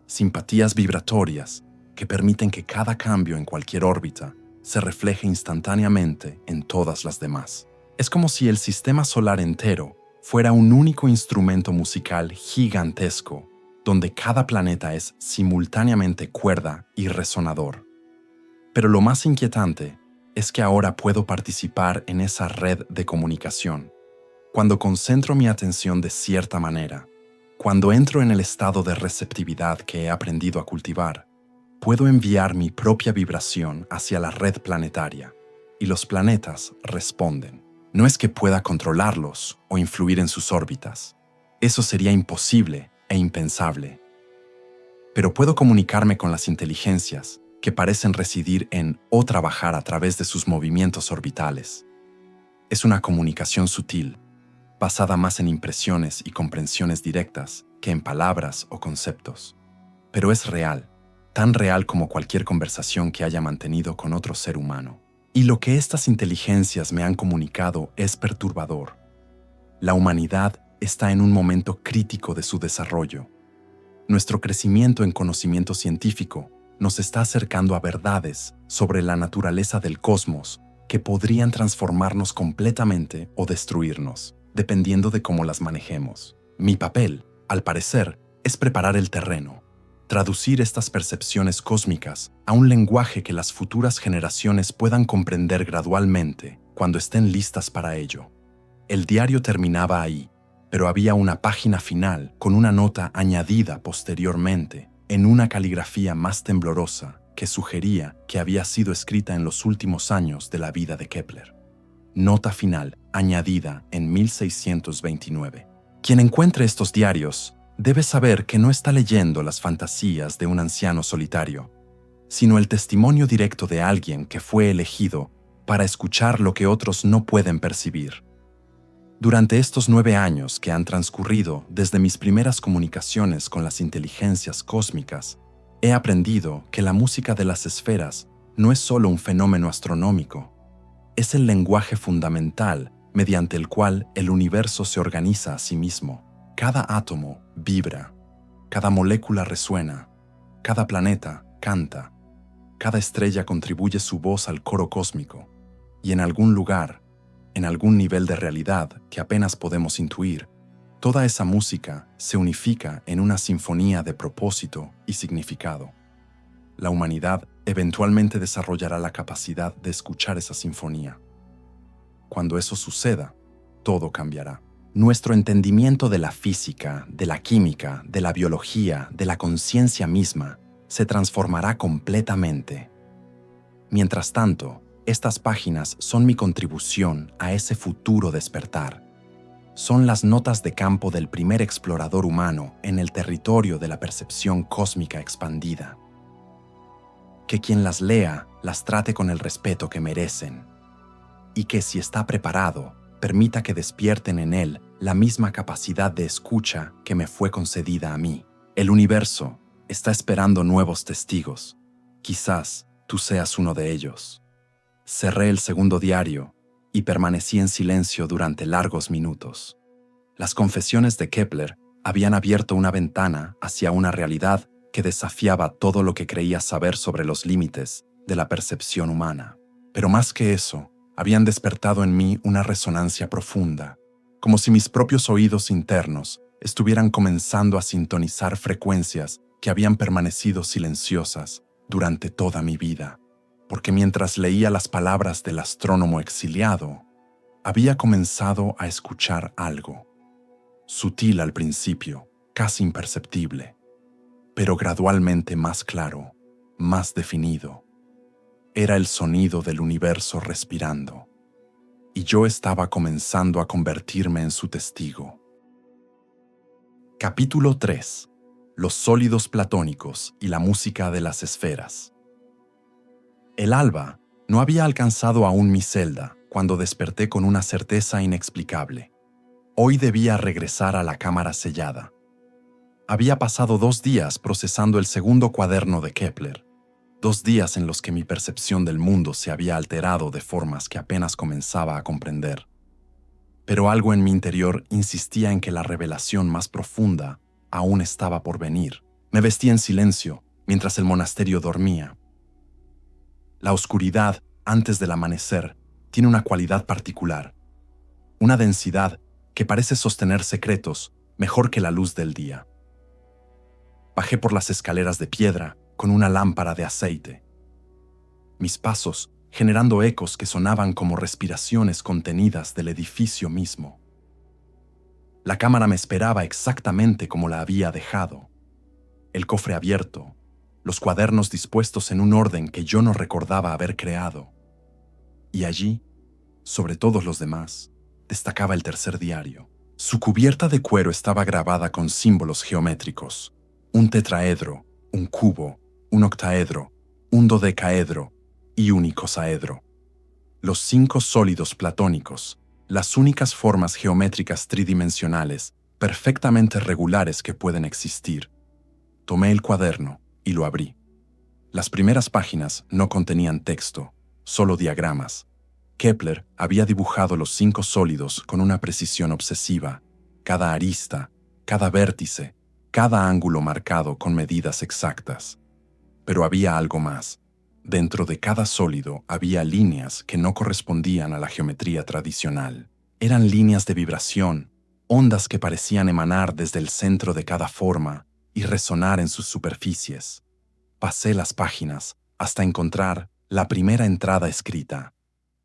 simpatías vibratorias que permiten que cada cambio en cualquier órbita se refleje instantáneamente en todas las demás. Es como si el sistema solar entero fuera un único instrumento musical gigantesco, donde cada planeta es simultáneamente cuerda y resonador. Pero lo más inquietante es que ahora puedo participar en esa red de comunicación. Cuando concentro mi atención de cierta manera, cuando entro en el estado de receptividad que he aprendido a cultivar, puedo enviar mi propia vibración hacia la red planetaria, y los planetas responden. No es que pueda controlarlos o influir en sus órbitas. Eso sería imposible e impensable. pero puedo comunicarme con las inteligencias que parecen residir en o trabajar a través de sus movimientos orbitales. Es una comunicación sutil, basada más en impresiones y comprensiones directas que en palabras o conceptos. Pero es real, tan real como cualquier conversación que haya mantenido con otro ser humano. Y lo que estas inteligencias me han comunicado es perturbador. La humanidad está en un momento crítico de su desarrollo. Nuestro crecimiento en conocimiento científico nos está acercando a verdades sobre la naturaleza del cosmos que podrían transformarnos completamente o destruirnos, dependiendo de cómo las manejemos. Mi papel, al parecer, es preparar el terreno, traducir estas percepciones cósmicas a un lenguaje que las futuras generaciones puedan comprender gradualmente cuando estén listas para ello. El diario terminaba ahí, pero había una página final con una nota añadida posteriormente en una caligrafía más temblorosa que sugería que había sido escrita en los últimos años de la vida de Kepler. Nota final, añadida en 1629. Quien encuentre estos diarios debe saber que no está leyendo las fantasías de un anciano solitario, sino el testimonio directo de alguien que fue elegido para escuchar lo que otros no pueden percibir. Durante estos 9 años que han transcurrido desde mis primeras comunicaciones con las inteligencias cósmicas, he aprendido que la música de las esferas no es solo un fenómeno astronómico, es el lenguaje fundamental mediante el cual el universo se organiza a sí mismo. Cada átomo vibra, cada molécula resuena, cada planeta canta, cada estrella contribuye su voz al coro cósmico, y en algún lugar, en algún nivel de realidad que apenas podemos intuir, toda esa música se unifica en una sinfonía de propósito y significado. La humanidad eventualmente desarrollará la capacidad de escuchar esa sinfonía. Cuando eso suceda, todo cambiará. Nuestro entendimiento de la física, de la química, de la biología, de la conciencia misma, se transformará completamente. Mientras tanto, estas páginas son mi contribución a ese futuro despertar. Son las notas de campo del primer explorador humano en el territorio de la percepción cósmica expandida. Que quien las lea las trate con el respeto que merecen, y que si está preparado, permita que despierten en él la misma capacidad de escucha que me fue concedida a mí. El universo está esperando nuevos testigos. Quizás tú seas uno de ellos. Cerré el segundo diario y permanecí en silencio durante largos minutos. Las confesiones de Kepler habían abierto una ventana hacia una realidad que desafiaba todo lo que creía saber sobre los límites de la percepción humana. Pero más que eso, habían despertado en mí una resonancia profunda, como si mis propios oídos internos estuvieran comenzando a sintonizar frecuencias que habían permanecido silenciosas durante toda mi vida. Porque mientras leía las palabras del astrónomo exiliado, había comenzado a escuchar algo, sutil al principio, casi imperceptible, pero gradualmente más claro, más definido. Era el sonido del universo respirando, y yo estaba comenzando a convertirme en su testigo. Capítulo 3. Los sólidos platónicos y la música de las esferas. El alba no había alcanzado aún mi celda cuando desperté con una certeza inexplicable. Hoy debía regresar a la cámara sellada. Había pasado 2 días procesando el segundo cuaderno de Kepler, 2 días en los que mi percepción del mundo se había alterado de formas que apenas comenzaba a comprender. Pero algo en mi interior insistía en que la revelación más profunda aún estaba por venir. Me vestí en silencio mientras el monasterio dormía. La oscuridad, antes del amanecer, tiene una cualidad particular, una densidad que parece sostener secretos mejor que la luz del día. Bajé por las escaleras de piedra con una lámpara de aceite. Mis pasos generando ecos que sonaban como respiraciones contenidas del edificio mismo. La cámara me esperaba exactamente como la había dejado. El cofre abierto, los cuadernos dispuestos en un orden que yo no recordaba haber creado. Y allí, sobre todos los demás, destacaba el tercer diario. Su cubierta de cuero estaba grabada con símbolos geométricos, un tetraedro, un cubo, un octaedro, un dodecaedro y un icosaedro. Los 5 sólidos platónicos, las únicas formas geométricas tridimensionales perfectamente regulares que pueden existir. Tomé el cuaderno y lo abrí. Las primeras páginas no contenían texto, solo diagramas. Kepler había dibujado los 5 sólidos con una precisión obsesiva, cada arista, cada vértice, cada ángulo marcado con medidas exactas. Pero había algo más. Dentro de cada sólido había líneas que no correspondían a la geometría tradicional. Eran líneas de vibración, ondas que parecían emanar desde el centro de cada forma y resonar en sus superficies. Pasé las páginas hasta encontrar la primera entrada escrita.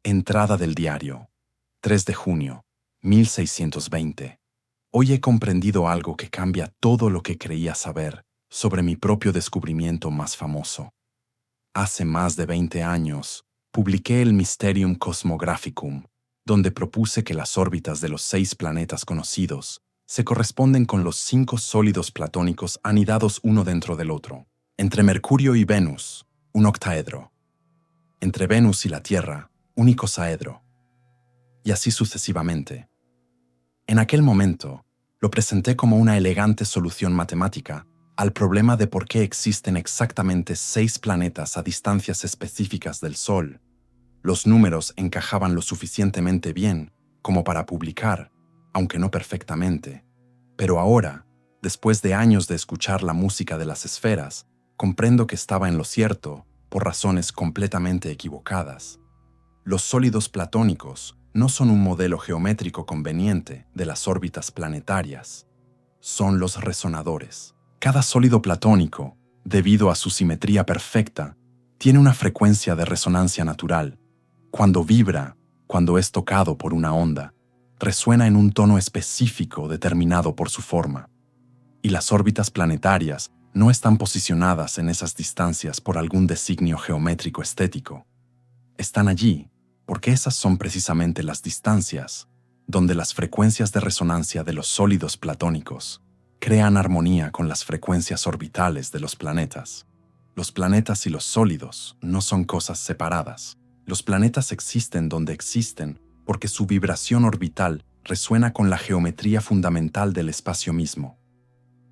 Entrada del diario. 3 de junio, 1620. Hoy he comprendido algo que cambia todo lo que creía saber sobre mi propio descubrimiento más famoso. Hace más de 20 años, publiqué el Mysterium Cosmographicum, donde propuse que las órbitas de los 6 planetas conocidos se corresponden con los 5 sólidos platónicos anidados uno dentro del otro. Entre Mercurio y Venus, un octaedro. Entre Venus y la Tierra, un icosaedro. Y así sucesivamente. En aquel momento, lo presenté como una elegante solución matemática al problema de por qué existen exactamente 6 planetas a distancias específicas del Sol. Los números encajaban lo suficientemente bien como para publicar, aunque no perfectamente. Pero ahora, después de años de escuchar la música de las esferas, comprendo que estaba en lo cierto por razones completamente equivocadas. Los sólidos platónicos no son un modelo geométrico conveniente de las órbitas planetarias. Son los resonadores. Cada sólido platónico, debido a su simetría perfecta, tiene una frecuencia de resonancia natural. Cuando vibra, cuando es tocado por una onda, resuena en un tono específico determinado por su forma. Y las órbitas planetarias no están posicionadas en esas distancias por algún designio geométrico estético. Están allí porque esas son precisamente las distancias donde las frecuencias de resonancia de los sólidos platónicos crean armonía con las frecuencias orbitales de los planetas. Los planetas y los sólidos no son cosas separadas. Los planetas existen donde existen porque su vibración orbital resuena con la geometría fundamental del espacio mismo.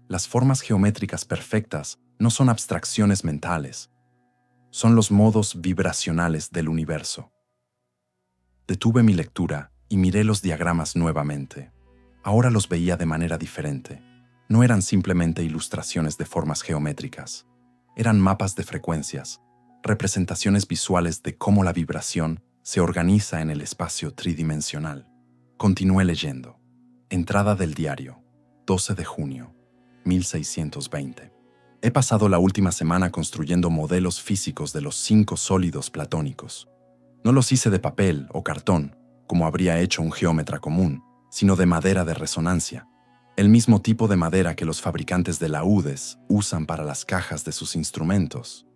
Las formas geométricas perfectas no son abstracciones mentales, son los modos vibracionales del universo. Detuve mi lectura y miré los diagramas nuevamente. Ahora los veía de manera diferente. No eran simplemente ilustraciones de formas geométricas. Eran mapas de frecuencias, representaciones visuales de cómo la vibración se organiza en el espacio tridimensional. Continué leyendo. Entrada del diario, 12 de junio, 1620. He pasado la última semana construyendo modelos físicos de los 5 sólidos platónicos. No los hice de papel o cartón, como habría hecho un geómetra común, sino de madera de resonancia, el mismo tipo de madera que los fabricantes de laúdes usan para las cajas de sus instrumentos.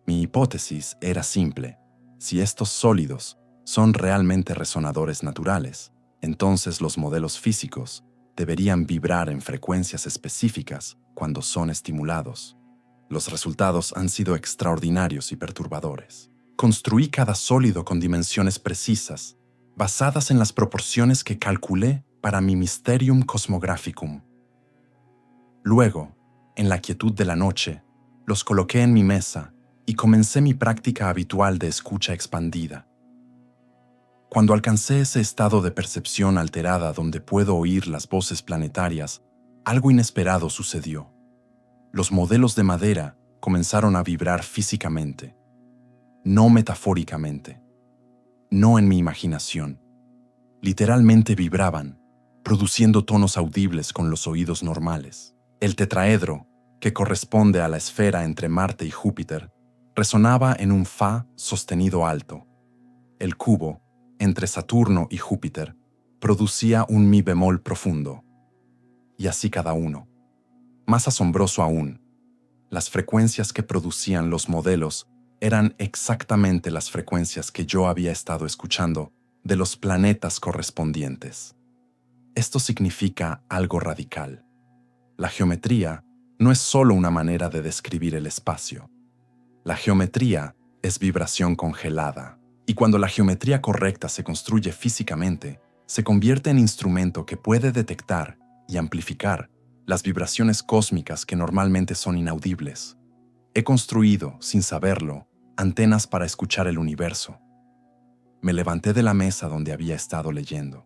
Mi hipótesis era simple. Si estos sólidos son realmente resonadores naturales, entonces los modelos físicos deberían vibrar en frecuencias específicas cuando son estimulados. Los resultados han sido extraordinarios y perturbadores. Construí cada sólido con dimensiones precisas, basadas en las proporciones que calculé para mi Mysterium Cosmographicum. Luego, en la quietud de la noche, los coloqué en mi mesa y comencé mi práctica habitual de escucha expandida. Cuando alcancé ese estado de percepción alterada donde puedo oír las voces planetarias, algo inesperado sucedió. Los modelos de madera comenzaron a vibrar físicamente, no metafóricamente, no en mi imaginación. Literalmente vibraban, produciendo tonos audibles con los oídos normales. El tetraedro, que corresponde a la esfera entre Marte y Júpiter, resonaba en un Fa sostenido alto. El cubo, entre Saturno y Júpiter, producía un Mi bemol profundo. Y así cada uno. Más asombroso aún, las frecuencias que producían los modelos eran exactamente las frecuencias que yo había estado escuchando de los planetas correspondientes. Esto significa algo radical. La geometría no es solo una manera de describir el espacio. La geometría es vibración congelada, y cuando la geometría correcta se construye físicamente, se convierte en instrumento que puede detectar y amplificar las vibraciones cósmicas que normalmente son inaudibles. He construido, sin saberlo, antenas para escuchar el universo. Me levanté de la mesa donde había estado leyendo.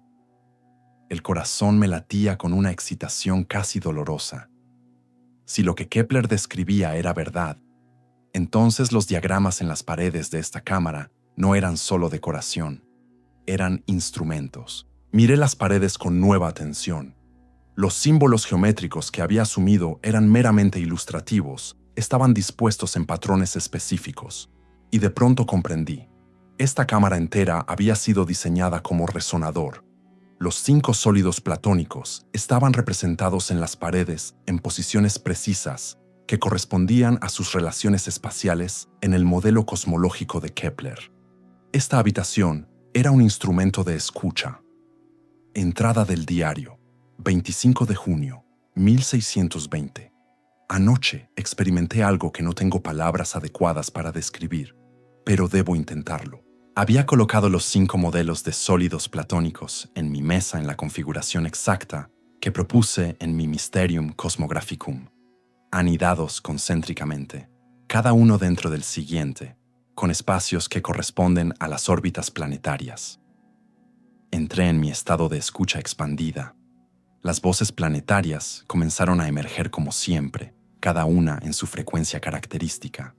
El corazón me latía con una excitación casi dolorosa. Si lo que Kepler describía era verdad, entonces los diagramas en las paredes de esta cámara no eran solo decoración, eran instrumentos. Miré las paredes con nueva atención. Los símbolos geométricos que había asumido eran meramente ilustrativos, estaban dispuestos en patrones específicos. Y de pronto comprendí. Esta cámara entera había sido diseñada como resonador. Los 5 sólidos platónicos estaban representados en las paredes en posiciones precisas que correspondían a sus relaciones espaciales en el modelo cosmológico de Kepler. Esta habitación era un instrumento de escucha. Entrada del diario, 25 de junio, 1620. Anoche experimenté algo que no tengo palabras adecuadas para describir, pero debo intentarlo. Había colocado los 5 modelos de sólidos platónicos en mi mesa en la configuración exacta que propuse en mi Mysterium Cosmographicum, anidados concéntricamente, cada uno dentro del siguiente, con espacios que corresponden a las órbitas planetarias. Entré en mi estado de escucha expandida. Las voces planetarias comenzaron a emerger como siempre, cada una en su frecuencia característica.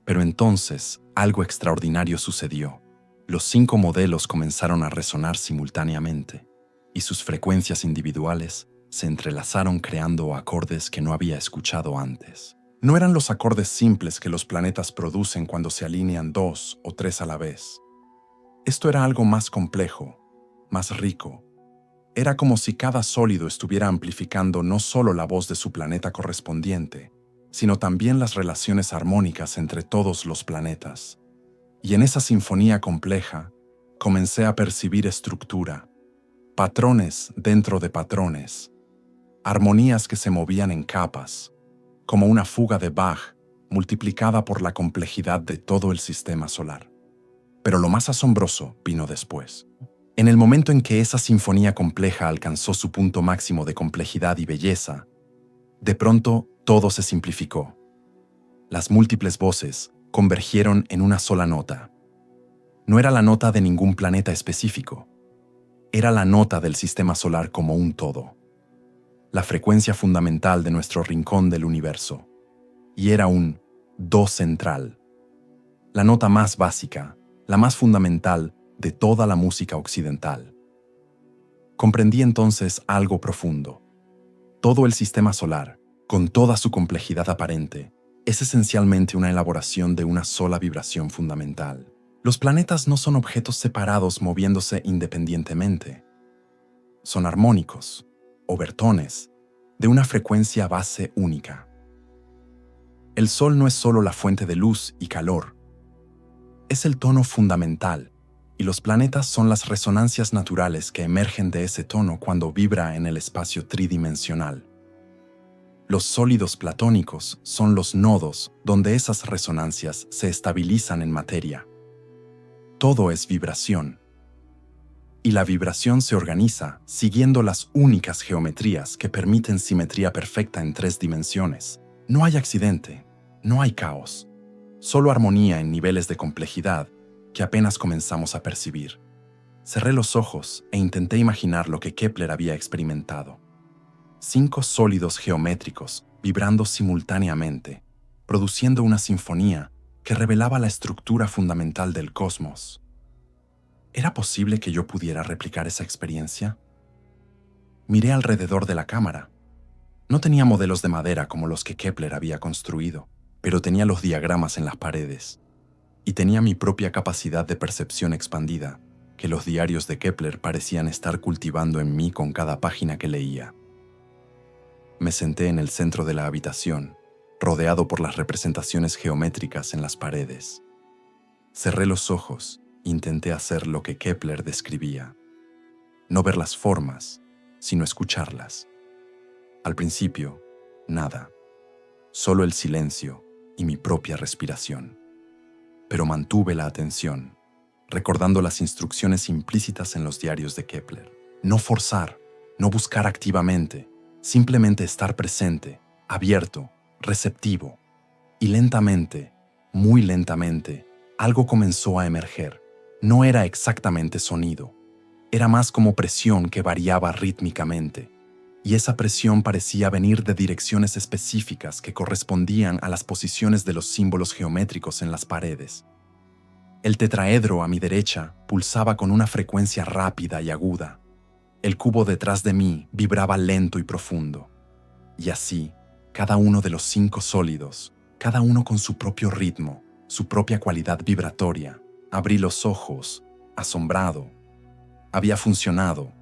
Pero entonces, algo extraordinario sucedió. Los 5 modelos comenzaron a resonar simultáneamente, y sus frecuencias individuales se entrelazaron creando acordes que no había escuchado antes. No eran los acordes simples que los planetas producen cuando se alinean 2 o 3 a la vez. Esto era algo más complejo, más rico. Era como si cada sólido estuviera amplificando no solo la voz de su planeta correspondiente, sino también las relaciones armónicas entre todos los planetas. Y en esa sinfonía compleja, comencé a percibir estructura, patrones dentro de patrones, armonías que se movían en capas, como una fuga de Bach multiplicada por la complejidad de todo el sistema solar. Pero lo más asombroso vino después. En el momento en que esa sinfonía compleja alcanzó su punto máximo de complejidad y belleza, de pronto todo se simplificó. Las múltiples voces convergieron en una sola nota. No era la nota de ningún planeta específico. Era la nota del sistema solar como un todo. La frecuencia fundamental de nuestro rincón del universo. Y era un do central. La nota más básica, la más fundamental de toda la música occidental. Comprendí entonces algo profundo. Todo el sistema solar, con toda su complejidad aparente, es esencialmente una elaboración de una sola vibración fundamental. Los planetas no son objetos separados moviéndose independientemente. Son armónicos, obertones, de una frecuencia base única. El Sol no es solo la fuente de luz y calor. Es el tono fundamental, y los planetas son las resonancias naturales que emergen de ese tono cuando vibra en el espacio tridimensional. Los sólidos platónicos son los nodos donde esas resonancias se estabilizan en materia. Todo es vibración. Y la vibración se organiza siguiendo las únicas geometrías que permiten simetría perfecta en 3 dimensiones. No hay accidente, no hay caos, solo armonía en niveles de complejidad que apenas comenzamos a percibir. Cerré los ojos e intenté imaginar lo que Kepler había experimentado. 5 sólidos geométricos vibrando simultáneamente, produciendo una sinfonía que revelaba la estructura fundamental del cosmos. ¿Era posible que yo pudiera replicar esa experiencia? Miré alrededor de la cámara. No tenía modelos de madera como los que Kepler había construido, pero tenía los diagramas en las paredes. Y tenía mi propia capacidad de percepción expandida, que los diarios de Kepler parecían estar cultivando en mí con cada página que leía. Me senté en el centro de la habitación, rodeado por las representaciones geométricas en las paredes. Cerré los ojos e intenté hacer lo que Kepler describía. No ver las formas, sino escucharlas. Al principio, nada. solo el silencio y mi propia respiración. Pero mantuve la atención, recordando las instrucciones implícitas en los diarios de Kepler. No forzar, no buscar activamente, simplemente estar presente, abierto, receptivo. Y lentamente, muy lentamente, algo comenzó a emerger. No era exactamente sonido, era más como presión que variaba rítmicamente. Y esa presión parecía venir de direcciones específicas que correspondían a las posiciones de los símbolos geométricos en las paredes. El tetraedro a mi derecha pulsaba con una frecuencia rápida y aguda. El cubo detrás de mí vibraba lento y profundo. Y así, cada uno de los 5 sólidos, cada uno con su propio ritmo, su propia cualidad vibratoria. Abrí los ojos, asombrado. Había funcionado.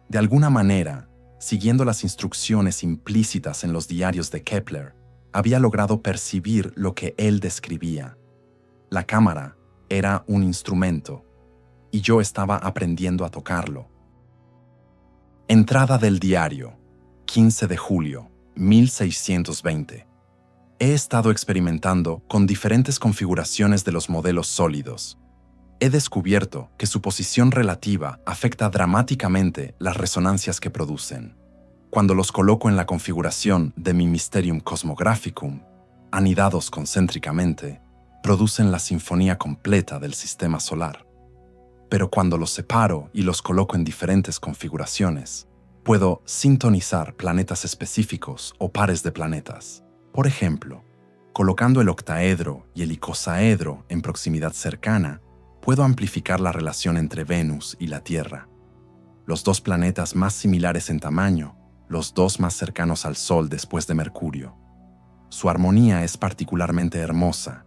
De alguna manera, siguiendo las instrucciones implícitas en los diarios de Kepler, había logrado percibir lo que él describía. La cámara era un instrumento, y yo estaba aprendiendo a tocarlo. Entrada del diario, 15 de julio, 1620. He estado experimentando con diferentes configuraciones de los modelos sólidos. He descubierto que su posición relativa afecta dramáticamente las resonancias que producen. Cuando los coloco en la configuración de mi Mysterium Cosmographicum, anidados concéntricamente, producen la sinfonía completa del sistema solar. Pero cuando los separo y los coloco en diferentes configuraciones, puedo sintonizar planetas específicos o pares de planetas. Por ejemplo, colocando el octaedro y el icosaedro en proximidad cercana, puedo amplificar la relación entre Venus y la Tierra. Los 2 planetas más similares en tamaño, los 2 más cercanos al Sol después de Mercurio. Su armonía es particularmente hermosa,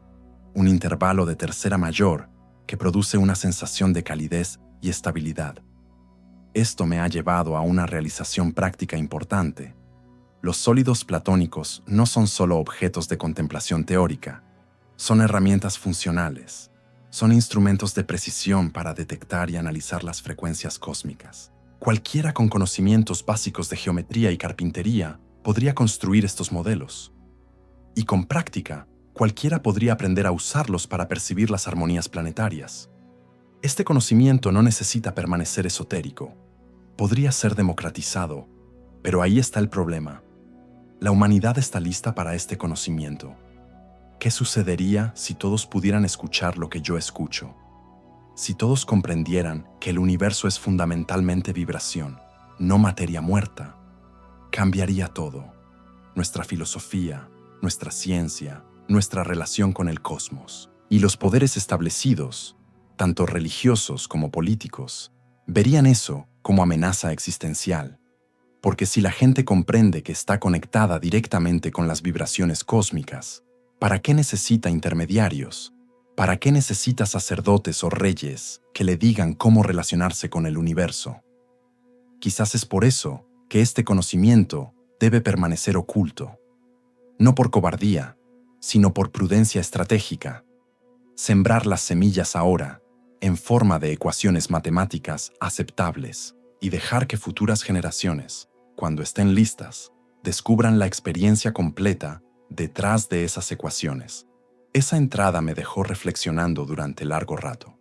un intervalo de tercera mayor que produce una sensación de calidez y estabilidad. Esto me ha llevado a una realización práctica importante. Los sólidos platónicos no son solo objetos de contemplación teórica, son herramientas funcionales. Son instrumentos de precisión para detectar y analizar las frecuencias cósmicas. Cualquiera con conocimientos básicos de geometría y carpintería podría construir estos modelos. Y con práctica, cualquiera podría aprender a usarlos para percibir las armonías planetarias. Este conocimiento no necesita permanecer esotérico. Podría ser democratizado, pero ahí está el problema. La humanidad está lista para este conocimiento. ¿Qué sucedería si todos pudieran escuchar lo que yo escucho? Si todos comprendieran que el universo es fundamentalmente vibración, no materia muerta, cambiaría todo. Nuestra filosofía, nuestra ciencia, nuestra relación con el cosmos. Y los poderes establecidos, tanto religiosos como políticos, verían eso como amenaza existencial. Porque si la gente comprende que está conectada directamente con las vibraciones cósmicas, ¿para qué necesita intermediarios? ¿Para qué necesita sacerdotes o reyes que le digan cómo relacionarse con el universo? Quizás es por eso que este conocimiento debe permanecer oculto. No por cobardía, sino por prudencia estratégica. Sembrar las semillas ahora, en forma de ecuaciones matemáticas aceptables, y dejar que futuras generaciones, cuando estén listas, descubran la experiencia completa detrás de esas ecuaciones. Esa entrada me dejó reflexionando durante largo rato.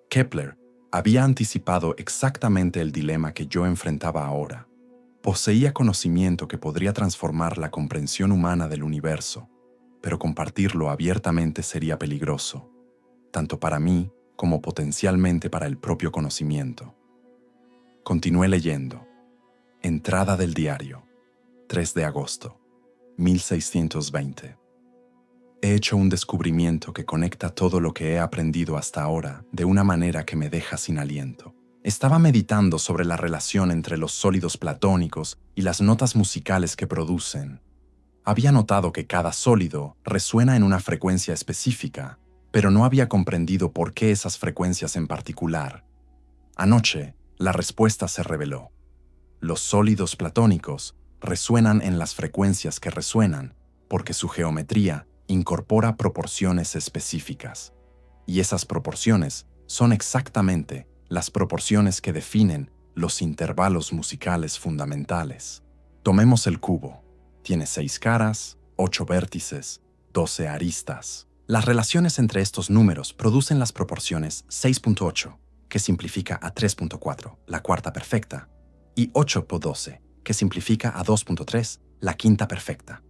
Kepler había anticipado exactamente el dilema que yo enfrentaba ahora. Poseía conocimiento que podría transformar la comprensión humana del universo, pero compartirlo abiertamente sería peligroso, tanto para mí como potencialmente para el propio conocimiento. Continué leyendo. Entrada del diario, 3 de agosto. 1620. He hecho un descubrimiento que conecta todo lo que he aprendido hasta ahora de una manera que me deja sin aliento. Estaba meditando sobre la relación entre los sólidos platónicos y las notas musicales que producen. Había notado que cada sólido resuena en una frecuencia específica, pero no había comprendido por qué esas frecuencias en particular. Anoche, la respuesta se reveló. Los sólidos platónicos resuenan en las frecuencias que resuenan, porque su geometría incorpora proporciones específicas. Y esas proporciones son exactamente las proporciones que definen los intervalos musicales fundamentales. Tomemos el cubo. Tiene 6 caras, 8 vértices, 12 aristas. Las relaciones entre estos números producen las proporciones 6.8, que simplifica a 3.4, la cuarta perfecta, y 8 por 12, que simplifica a 2.3, la quinta perfecta.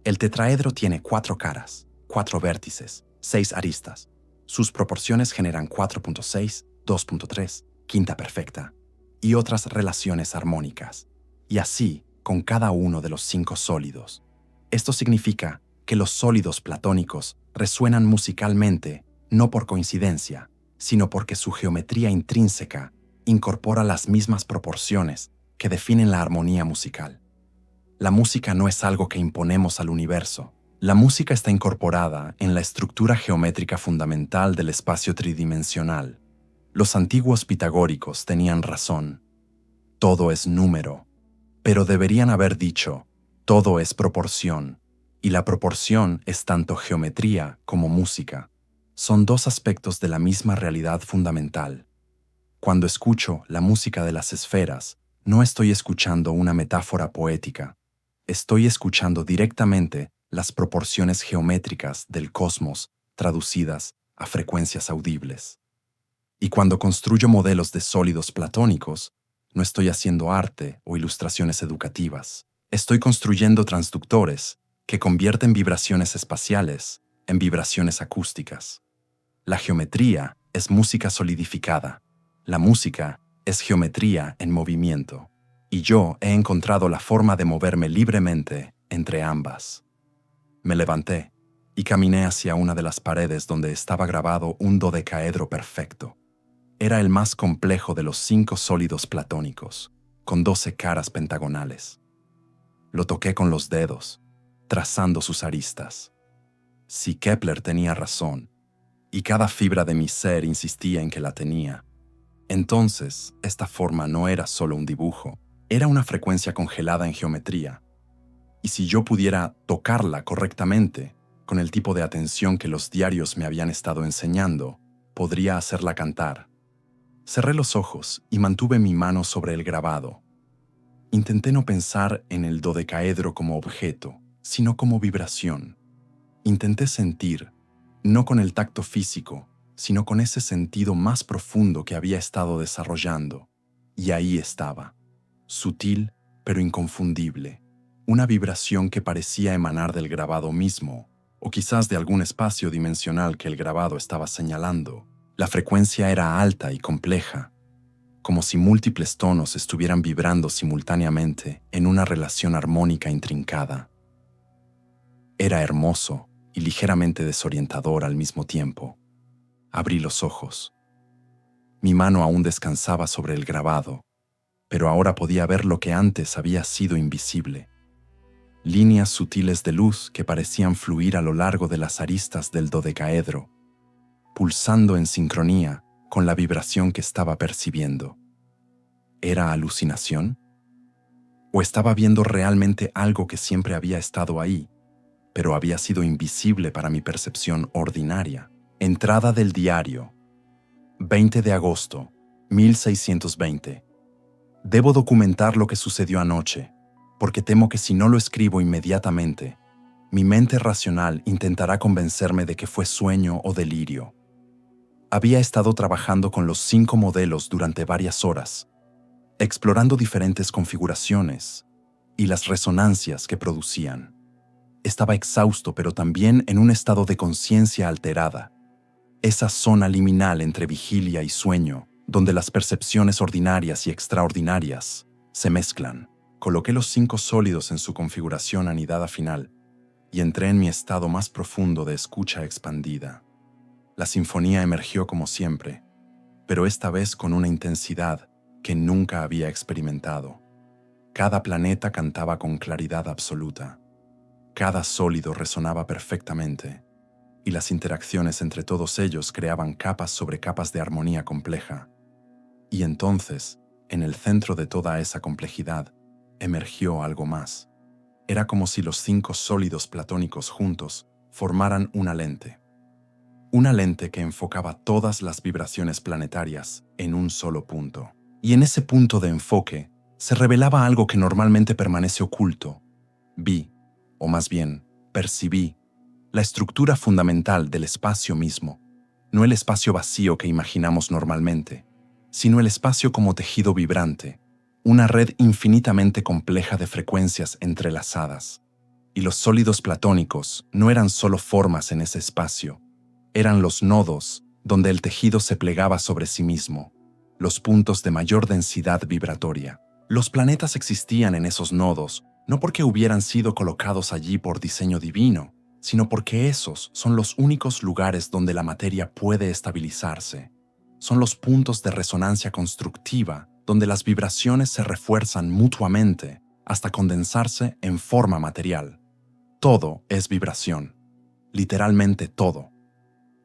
El tetraedro tiene 4 caras, 4 vértices, 6 aristas. Sus proporciones generan 4.6, 2.3, quinta perfecta, y otras relaciones armónicas. Y así con cada uno de los 5 sólidos. Esto significa que los sólidos platónicos resuenan musicalmente no por coincidencia, sino porque su geometría intrínseca incorpora las mismas proporciones que definen la armonía musical. La música no es algo que imponemos al universo. La música está incorporada en la estructura geométrica fundamental del espacio tridimensional. Los antiguos pitagóricos tenían razón. Todo es número, pero deberían haber dicho, todo es proporción, y la proporción es tanto geometría como música. Son dos aspectos de la misma realidad fundamental. Cuando escucho la música de las esferas, no estoy escuchando una metáfora poética. Estoy escuchando directamente las proporciones geométricas del cosmos traducidas a frecuencias audibles. Y cuando construyo modelos de sólidos platónicos, no estoy haciendo arte o ilustraciones educativas. Estoy construyendo transductores que convierten vibraciones espaciales en vibraciones acústicas. La geometría es música solidificada. La música es geometría en movimiento. Y yo he encontrado la forma de moverme libremente entre ambas. Me levanté y caminé hacia una de las paredes donde estaba grabado un dodecaedro perfecto. Era el más complejo de los 5 sólidos platónicos, con 12 caras pentagonales. Lo toqué con los dedos, trazando sus aristas. Si Kepler tenía razón, y cada fibra de mi ser insistía en que la tenía, entonces esta forma no era solo un dibujo, era una frecuencia congelada en geometría. Y si yo pudiera tocarla correctamente, con el tipo de atención que los diarios me habían estado enseñando, podría hacerla cantar. Cerré los ojos y mantuve mi mano sobre el grabado. Intenté no pensar en el dodecaedro como objeto, sino como vibración. Intenté sentir, no con el tacto físico, sino con ese sentido más profundo que había estado desarrollando. Y ahí estaba, sutil pero inconfundible, una vibración que parecía emanar del grabado mismo, o quizás de algún espacio dimensional que el grabado estaba señalando. La frecuencia era alta y compleja, como si múltiples tonos estuvieran vibrando simultáneamente en una relación armónica intrincada. Era hermoso y ligeramente desorientador al mismo tiempo. Abrí los ojos. Mi mano aún descansaba sobre el grabado, pero ahora podía ver lo que antes había sido invisible. Líneas sutiles de luz que parecían fluir a lo largo de las aristas del dodecaedro, pulsando en sincronía con la vibración que estaba percibiendo. ¿Era alucinación? ¿O estaba viendo realmente algo que siempre había estado ahí, pero había sido invisible para mi percepción ordinaria? Entrada del diario. 20 de agosto, 1620. Debo documentar lo que sucedió anoche, porque temo que si no lo escribo inmediatamente, mi mente racional intentará convencerme de que fue sueño o delirio. Había estado trabajando con los 5 modelos durante varias horas, explorando diferentes configuraciones y las resonancias que producían. Estaba exhausto, pero también en un estado de conciencia alterada, esa zona liminal entre vigilia y sueño, donde las percepciones ordinarias y extraordinarias se mezclan. Coloqué los 5 sólidos en su configuración anidada final y entré en mi estado más profundo de escucha expandida. La sinfonía emergió como siempre, pero esta vez con una intensidad que nunca había experimentado. Cada planeta cantaba con claridad absoluta. Cada sólido resonaba perfectamente, y las interacciones entre todos ellos creaban capas sobre capas de armonía compleja. Y entonces, en el centro de toda esa complejidad, emergió algo más. Era como si los 5 sólidos platónicos juntos formaran una lente. Una lente que enfocaba todas las vibraciones planetarias en un solo punto. Y en ese punto de enfoque se revelaba algo que normalmente permanece oculto. Vi, o más bien, percibí la estructura fundamental del espacio mismo, no el espacio vacío que imaginamos normalmente, sino el espacio como tejido vibrante, una red infinitamente compleja de frecuencias entrelazadas. Y los sólidos platónicos no eran solo formas en ese espacio, eran los nodos donde el tejido se plegaba sobre sí mismo, los puntos de mayor densidad vibratoria. Los planetas existían en esos nodos no porque hubieran sido colocados allí por diseño divino, sino porque esos son los únicos lugares donde la materia puede estabilizarse. Son los puntos de resonancia constructiva donde las vibraciones se refuerzan mutuamente hasta condensarse en forma material. Todo es vibración, literalmente todo.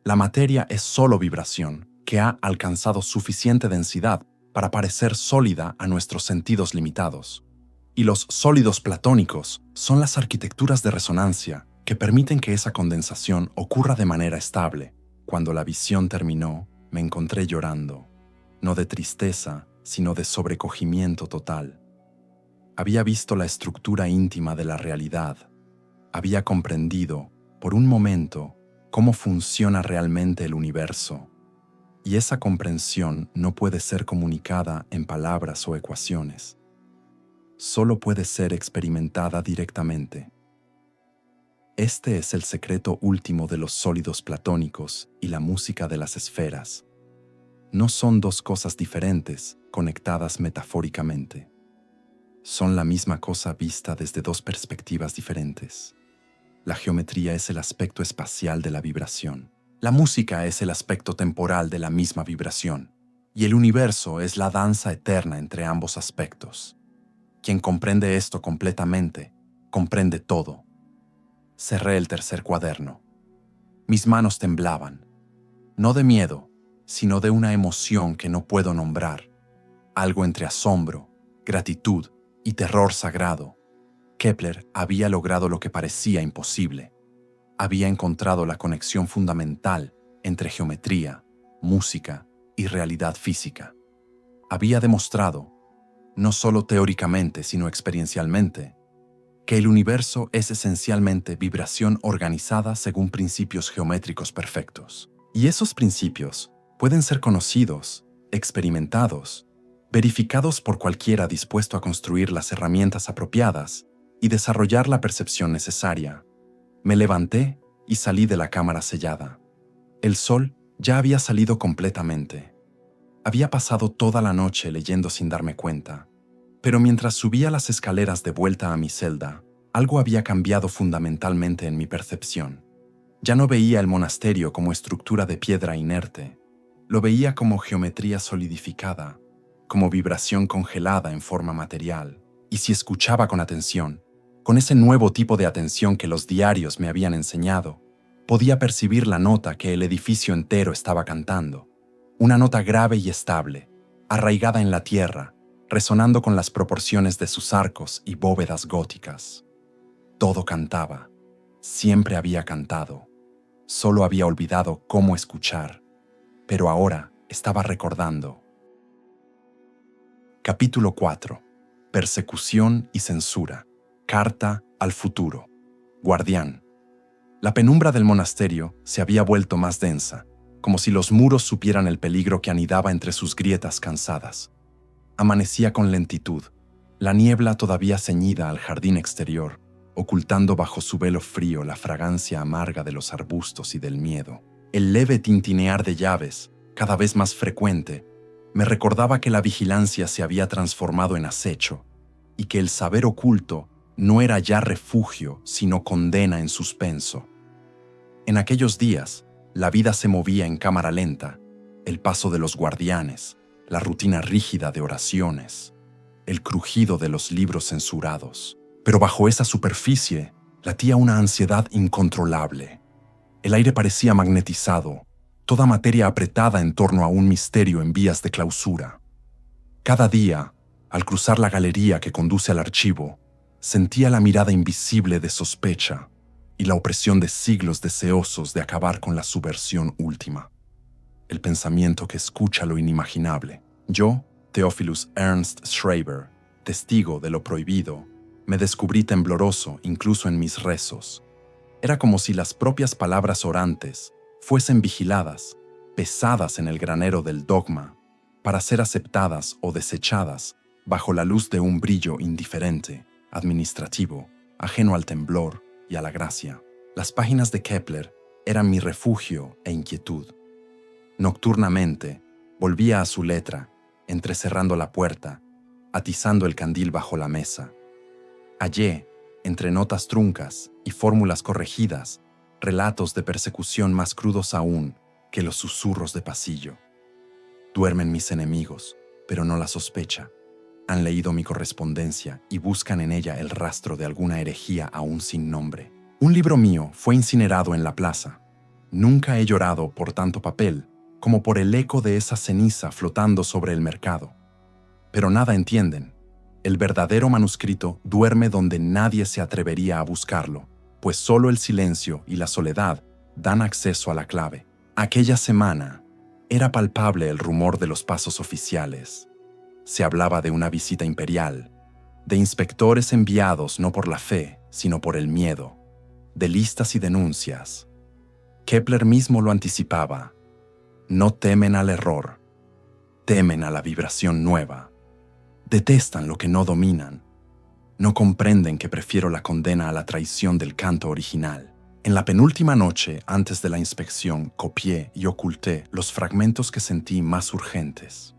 La materia es solo vibración que ha alcanzado suficiente densidad para parecer sólida a nuestros sentidos limitados. Y los sólidos platónicos son las arquitecturas de resonancia que permiten que esa condensación ocurra de manera estable. Cuando la visión terminó, me encontré llorando, no de tristeza, sino de sobrecogimiento total. Había visto la estructura íntima de la realidad. Había comprendido, por un momento, cómo funciona realmente el universo. Y esa comprensión no puede ser comunicada en palabras o ecuaciones. Solo puede ser experimentada directamente. Este es el secreto último de los sólidos platónicos y la música de las esferas. No son dos cosas diferentes, conectadas metafóricamente. Son la misma cosa vista desde dos perspectivas diferentes. La geometría es el aspecto espacial de la vibración. La música es el aspecto temporal de la misma vibración. Y el universo es la danza eterna entre ambos aspectos. Quien comprende esto completamente, comprende todo. Cerré el tercer cuaderno. Mis manos temblaban, no de miedo, sino de una emoción que no puedo nombrar, algo entre asombro, gratitud y terror sagrado. Kepler había logrado lo que parecía imposible. Había encontrado la conexión fundamental entre geometría, música y realidad física. Había demostrado, no solo teóricamente sino experiencialmente, que el universo es esencialmente vibración organizada según principios geométricos perfectos. Y esos principios pueden ser conocidos, experimentados, verificados por cualquiera dispuesto a construir las herramientas apropiadas y desarrollar la percepción necesaria. Me levanté y salí de la cámara sellada. El sol ya había salido completamente. Había pasado toda la noche leyendo sin darme cuenta. Pero mientras subía las escaleras de vuelta a mi celda, algo había cambiado fundamentalmente en mi percepción. Ya no veía el monasterio como estructura de piedra inerte. Lo veía como geometría solidificada, como vibración congelada en forma material. Y si escuchaba con atención, con ese nuevo tipo de atención que los diarios me habían enseñado, podía percibir la nota que el edificio entero estaba cantando. Una nota grave y estable, arraigada en la tierra, resonando con las proporciones de sus arcos y bóvedas góticas. Todo cantaba, siempre había cantado, solo había olvidado cómo escuchar, pero ahora estaba recordando. Capítulo 4. Persecución y censura. Carta al futuro. Guardián. La penumbra del monasterio se había vuelto más densa, como si los muros supieran el peligro que anidaba entre sus grietas cansadas. Amanecía con lentitud, la niebla todavía ceñida al jardín exterior, ocultando bajo su velo frío la fragancia amarga de los arbustos y del miedo. El leve tintinear de llaves, cada vez más frecuente, me recordaba que la vigilancia se había transformado en acecho y que el saber oculto no era ya refugio, sino condena en suspenso. En aquellos días, la vida se movía en cámara lenta, el paso de los guardianes, la rutina rígida de oraciones, el crujido de los libros censurados. Pero bajo esa superficie latía una ansiedad incontrolable. El aire parecía magnetizado, toda materia apretada en torno a un misterio en vías de clausura. Cada día, al cruzar la galería que conduce al archivo, sentía la mirada invisible de sospecha y la opresión de siglos deseosos de acabar con la subversión última. El pensamiento que escucha lo inimaginable. Yo, Theophilus Ernst Schreiber, testigo de lo prohibido, me descubrí tembloroso incluso en mis rezos. Era como si las propias palabras orantes fuesen vigiladas, pesadas en el granero del dogma, para ser aceptadas o desechadas bajo la luz de un brillo indiferente, administrativo, ajeno al temblor y a la gracia. Las páginas de Kepler eran mi refugio e inquietud. Nocturnamente, volvía a su letra, entrecerrando la puerta, atizando el candil bajo la mesa. Hallé, entre notas truncas y fórmulas corregidas, relatos de persecución más crudos aún que los susurros de pasillo. Duermen mis enemigos, pero no la sospecha. Han leído mi correspondencia y buscan en ella el rastro de alguna herejía aún sin nombre. Un libro mío fue incinerado en la plaza. Nunca he llorado por tanto papel como por el eco de esa ceniza flotando sobre el mercado. Pero nada entienden. El verdadero manuscrito duerme donde nadie se atrevería a buscarlo, pues solo el silencio y la soledad dan acceso a la clave. Aquella semana era palpable el rumor de los pasos oficiales. Se hablaba de una visita imperial, de inspectores enviados no por la fe, sino por el miedo, de listas y denuncias. Kepler mismo lo anticipaba. No temen al error, temen a la vibración nueva. Detestan lo que no dominan. No comprenden que prefiero la condena a la traición del canto original. En la penúltima noche, antes de la inspección, copié y oculté los fragmentos que sentí más urgentes.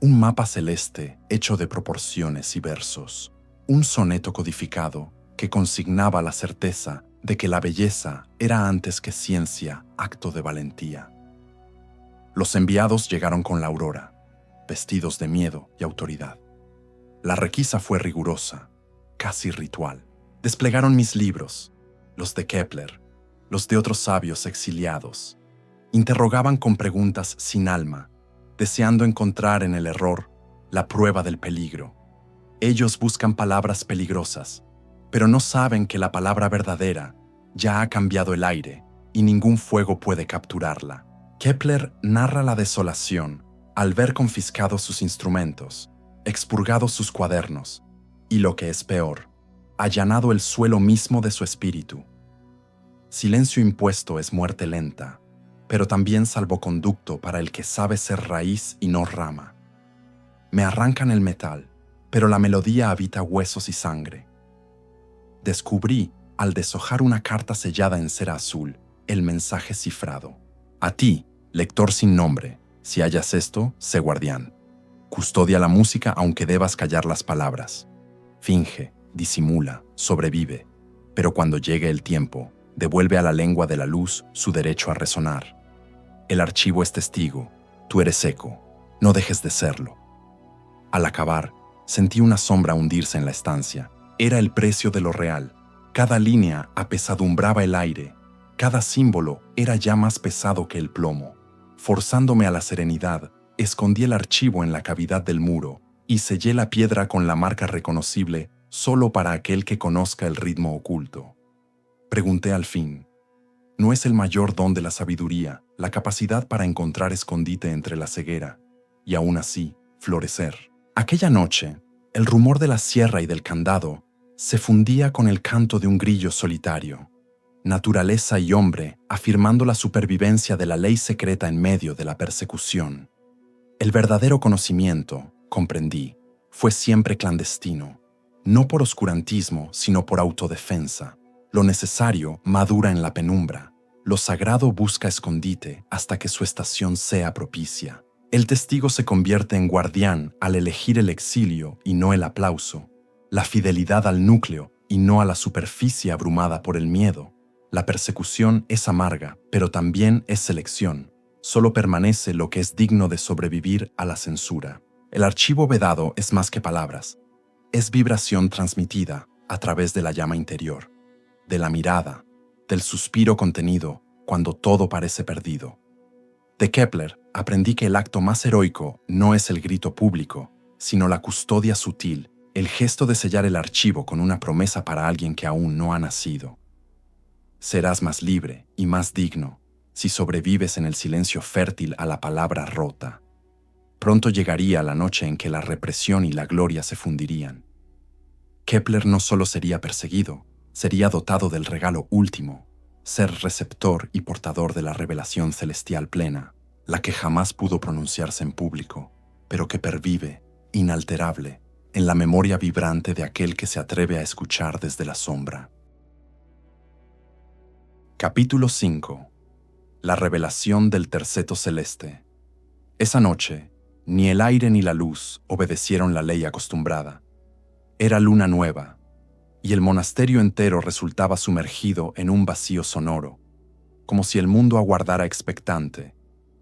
Un mapa celeste hecho de proporciones y versos. Un soneto codificado que consignaba la certeza de que la belleza era antes que ciencia, acto de valentía. Los enviados llegaron con la aurora, vestidos de miedo y autoridad. La requisa fue rigurosa, casi ritual. Desplegaron mis libros, los de Kepler, los de otros sabios exiliados. Interrogaban con preguntas sin alma, deseando encontrar en el error la prueba del peligro. Ellos buscan palabras peligrosas, pero no saben que la palabra verdadera ya ha cambiado el aire y ningún fuego puede capturarla. Kepler narra la desolación al ver confiscados sus instrumentos, expurgados sus cuadernos y, lo que es peor, allanado el suelo mismo de su espíritu. Silencio impuesto es muerte lenta, pero también salvoconducto para el que sabe ser raíz y no rama. Me arrancan el metal, pero la melodía habita huesos y sangre. Descubrí, al deshojar una carta sellada en cera azul, el mensaje cifrado. A ti, lector sin nombre, si hallas esto, sé guardián. Custodia la música aunque debas callar las palabras. Finge, disimula, sobrevive, pero cuando llegue el tiempo, devuelve a la lengua de la luz su derecho a resonar. El archivo es testigo, tú eres eco, no dejes de serlo. Al acabar, sentí una sombra hundirse en la estancia. Era el precio de lo real. Cada línea apesadumbraba el aire, cada símbolo era ya más pesado que el plomo. Forzándome a la serenidad, escondí el archivo en la cavidad del muro y sellé la piedra con la marca reconocible solo para aquel que conozca el ritmo oculto. Pregunté al fin. ¿No es el mayor don de la sabiduría la capacidad para encontrar escondite entre la ceguera y aún así florecer? Aquella noche, el rumor de la sierra y del candado se fundía con el canto de un grillo solitario. Naturaleza y hombre afirmando la supervivencia de la ley secreta en medio de la persecución. El verdadero conocimiento, comprendí, fue siempre clandestino, no por oscurantismo, sino por autodefensa. Lo necesario madura en la penumbra, lo sagrado busca escondite hasta que su estación sea propicia. El testigo se convierte en guardián al elegir el exilio y no el aplauso, la fidelidad al núcleo y no a la superficie abrumada por el miedo. La persecución es amarga, pero también es selección. Solo permanece lo que es digno de sobrevivir a la censura. El archivo vedado es más que palabras. Es vibración transmitida a través de la llama interior, de la mirada, del suspiro contenido cuando todo parece perdido. De Kepler aprendí que el acto más heroico no es el grito público, sino la custodia sutil, el gesto de sellar el archivo con una promesa para alguien que aún no ha nacido. Serás más libre y más digno si sobrevives en el silencio fértil a la palabra rota. Pronto llegaría la noche en que la represión y la gloria se fundirían. Kepler no solo sería perseguido, sería dotado del regalo último, ser receptor y portador de la revelación celestial plena, la que jamás pudo pronunciarse en público, pero que pervive, inalterable, en la memoria vibrante de aquel que se atreve a escuchar desde la sombra. Capítulo 5. La revelación del terceto celeste. Esa noche, ni el aire ni la luz obedecieron la ley acostumbrada. Era luna nueva, y el monasterio entero resultaba sumergido en un vacío sonoro, como si el mundo aguardara expectante,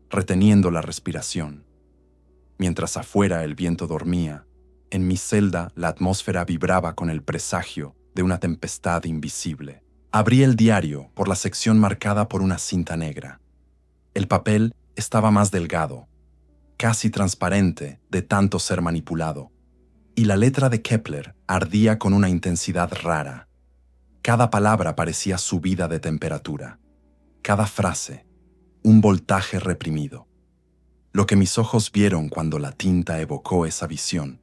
reteniendo la respiración. Mientras afuera el viento dormía, en mi celda la atmósfera vibraba con el presagio de una tempestad invisible. Abrí el diario por la sección marcada por una cinta negra. El papel estaba más delgado, casi transparente de tanto ser manipulado, y la letra de Kepler ardía con una intensidad rara. Cada palabra parecía subida de temperatura, cada frase, un voltaje reprimido. Lo que mis ojos vieron cuando la tinta evocó esa visión,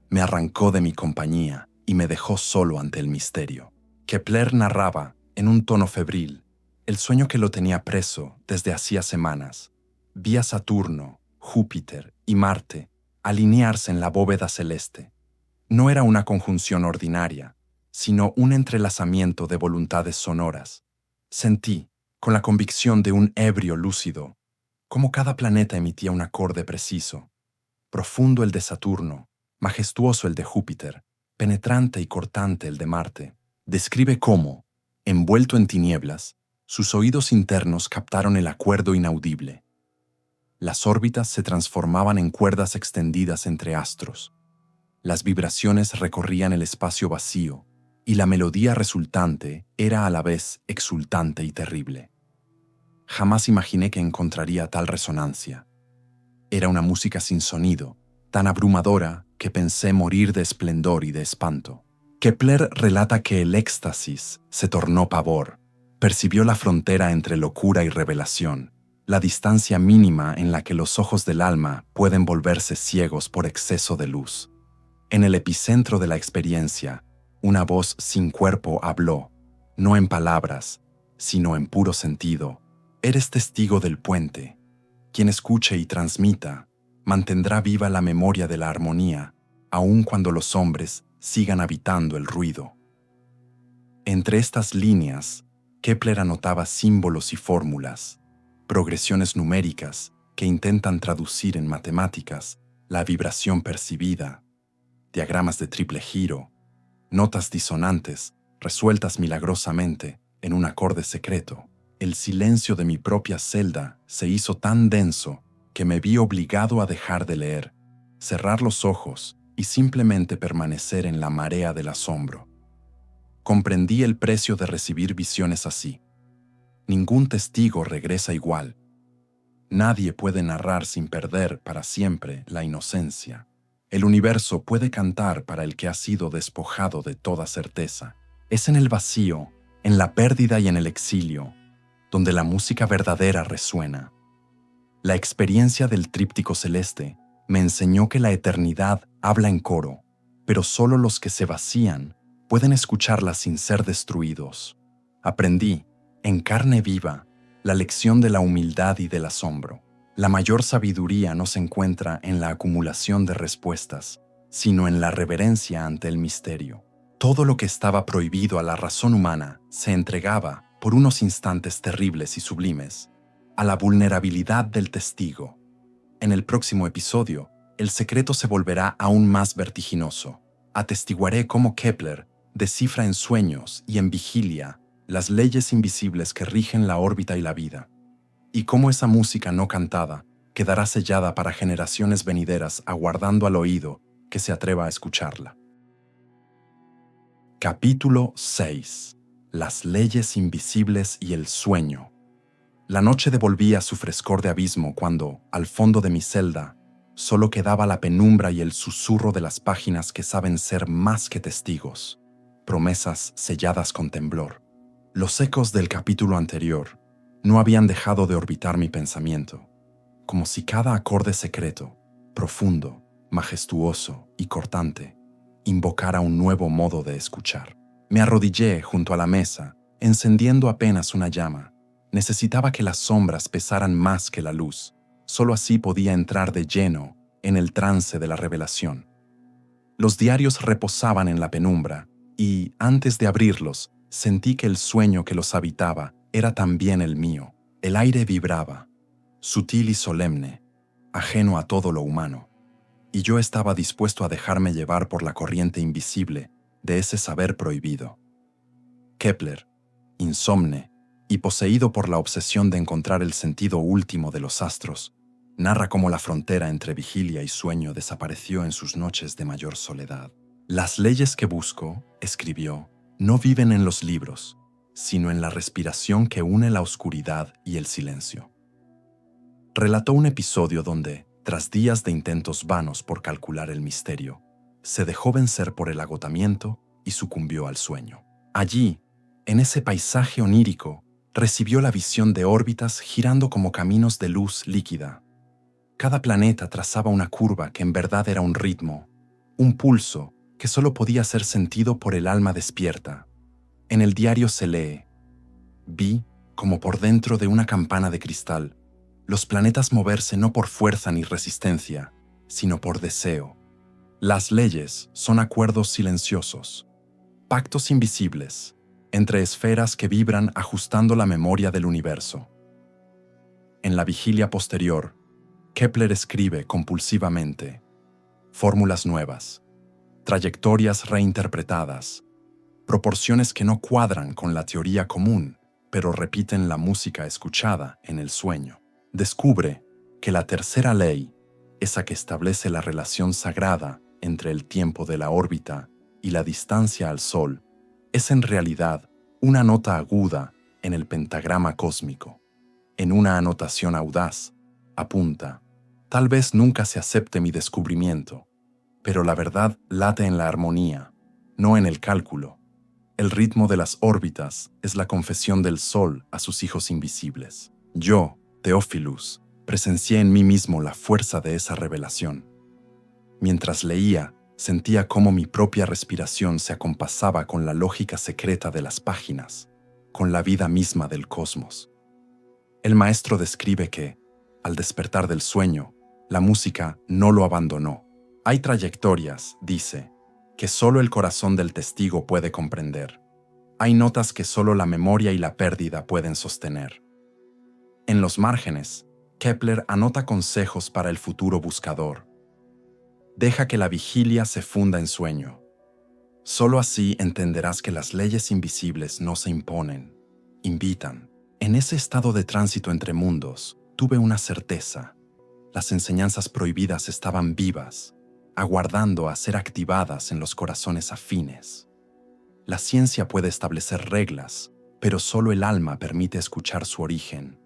me arrancó de mi compañía y me dejó solo ante el misterio. Kepler narraba, en un tono febril, el sueño que lo tenía preso desde hacía semanas. Vi a Saturno, Júpiter y Marte alinearse en la bóveda celeste. No era una conjunción ordinaria, sino un entrelazamiento de voluntades sonoras. Sentí, con la convicción de un ebrio lúcido, cómo cada planeta emitía un acorde preciso. Profundo el de Saturno, majestuoso el de Júpiter, penetrante y cortante el de Marte. Describe cómo, envuelto en tinieblas, sus oídos internos captaron el acuerdo inaudible. Las órbitas se transformaban en cuerdas extendidas entre astros. Las vibraciones recorrían el espacio vacío, y la melodía resultante era a la vez exultante y terrible. Jamás imaginé que encontraría tal resonancia. Era una música sin sonido, tan abrumadora que pensé morir de esplendor y de espanto. Kepler relata que el éxtasis se tornó pavor. Percibió la frontera entre locura y revelación, la distancia mínima en la que los ojos del alma pueden volverse ciegos por exceso de luz. En el epicentro de la experiencia, una voz sin cuerpo habló, no en palabras, sino en puro sentido. Eres testigo del puente. Quien escuche y transmita, mantendrá viva la memoria de la armonía, aun cuando los hombres sigan habitando el ruido. Entre estas líneas, Kepler anotaba símbolos y fórmulas, progresiones numéricas que intentan traducir en matemáticas la vibración percibida, diagramas de triple giro, notas disonantes resueltas milagrosamente en un acorde secreto. El silencio de mi propia celda se hizo tan denso que me vi obligado a dejar de leer, cerrar los ojos y simplemente permanecer en la marea del asombro. Comprendí el precio de recibir visiones así. Ningún testigo regresa igual. Nadie puede narrar sin perder para siempre la inocencia. El universo puede cantar para el que ha sido despojado de toda certeza. Es en el vacío, en la pérdida y en el exilio, donde la música verdadera resuena. La experiencia del tríptico celeste me enseñó que la eternidad habla en coro, pero solo los que se vacían pueden escucharla sin ser destruidos. Aprendí, en carne viva, la lección de la humildad y del asombro. La mayor sabiduría no se encuentra en la acumulación de respuestas, sino en la reverencia ante el misterio. Todo lo que estaba prohibido a la razón humana se entregaba, por unos instantes terribles y sublimes, a la vulnerabilidad del testigo. En el próximo episodio, el secreto se volverá aún más vertiginoso. Atestiguaré cómo Kepler descifra en sueños y en vigilia las leyes invisibles que rigen la órbita y la vida, y cómo esa música no cantada quedará sellada para generaciones venideras aguardando al oído que se atreva a escucharla. Capítulo 6. Las leyes invisibles y el sueño. La noche devolvía su frescor de abismo cuando, al fondo de mi celda, solo quedaba la penumbra y el susurro de las páginas que saben ser más que testigos, promesas selladas con temblor. Los ecos del capítulo anterior no habían dejado de orbitar mi pensamiento, como si cada acorde secreto, profundo, majestuoso y cortante, invocara un nuevo modo de escuchar. Me arrodillé junto a la mesa encendiendo apenas una llama. Necesitaba que las sombras pesaran más que la luz. Solo así podía entrar de lleno en el trance de la revelación. Los diarios reposaban en la penumbra y, antes de abrirlos, sentí que el sueño que los habitaba era también el mío. El aire vibraba, sutil y solemne, ajeno a todo lo humano, y yo estaba dispuesto a dejarme llevar por la corriente invisible de ese saber prohibido. Kepler, insomne y poseído por la obsesión de encontrar el sentido último de los astros, narra cómo la frontera entre vigilia y sueño desapareció en sus noches de mayor soledad. Las leyes que busco, escribió, no viven en los libros, sino en la respiración que une la oscuridad y el silencio. Relató un episodio donde, tras días de intentos vanos por calcular el misterio, se dejó vencer por el agotamiento y sucumbió al sueño. Allí, en ese paisaje onírico, recibió la visión de órbitas girando como caminos de luz líquida. Cada planeta trazaba una curva que en verdad era un ritmo, un pulso que solo podía ser sentido por el alma despierta. En el diario se lee: vi, como por dentro de una campana de cristal, los planetas moverse no por fuerza ni resistencia, sino por deseo. Las leyes son acuerdos silenciosos, pactos invisibles, entre esferas que vibran ajustando la memoria del universo. En la vigilia posterior, Kepler escribe compulsivamente fórmulas nuevas, trayectorias reinterpretadas, proporciones que no cuadran con la teoría común, pero repiten la música escuchada en el sueño. Descubre que la tercera ley, esa que establece la relación sagrada entre el tiempo de la órbita y la distancia al Sol, es en realidad una nota aguda en el pentagrama cósmico. En una anotación audaz, apunta: tal vez nunca se acepte mi descubrimiento, pero la verdad late en la armonía, no en el cálculo. El ritmo de las órbitas es la confesión del Sol a sus hijos invisibles. Yo, Theophilus, presencié en mí mismo la fuerza de esa revelación. Mientras leía, sentía cómo mi propia respiración se acompasaba con la lógica secreta de las páginas, con la vida misma del cosmos. El maestro describe que, al despertar del sueño, la música no lo abandonó. Hay trayectorias, dice, que solo el corazón del testigo puede comprender. Hay notas que solo la memoria y la pérdida pueden sostener. En los márgenes, Kepler anota consejos para el futuro buscador. Deja que la vigilia se funda en sueño. Solo así entenderás que las leyes invisibles no se imponen, invitan. En ese estado de tránsito entre mundos, tuve una certeza. Las enseñanzas prohibidas estaban vivas, aguardando a ser activadas en los corazones afines. La ciencia puede establecer reglas, pero solo el alma permite escuchar su origen.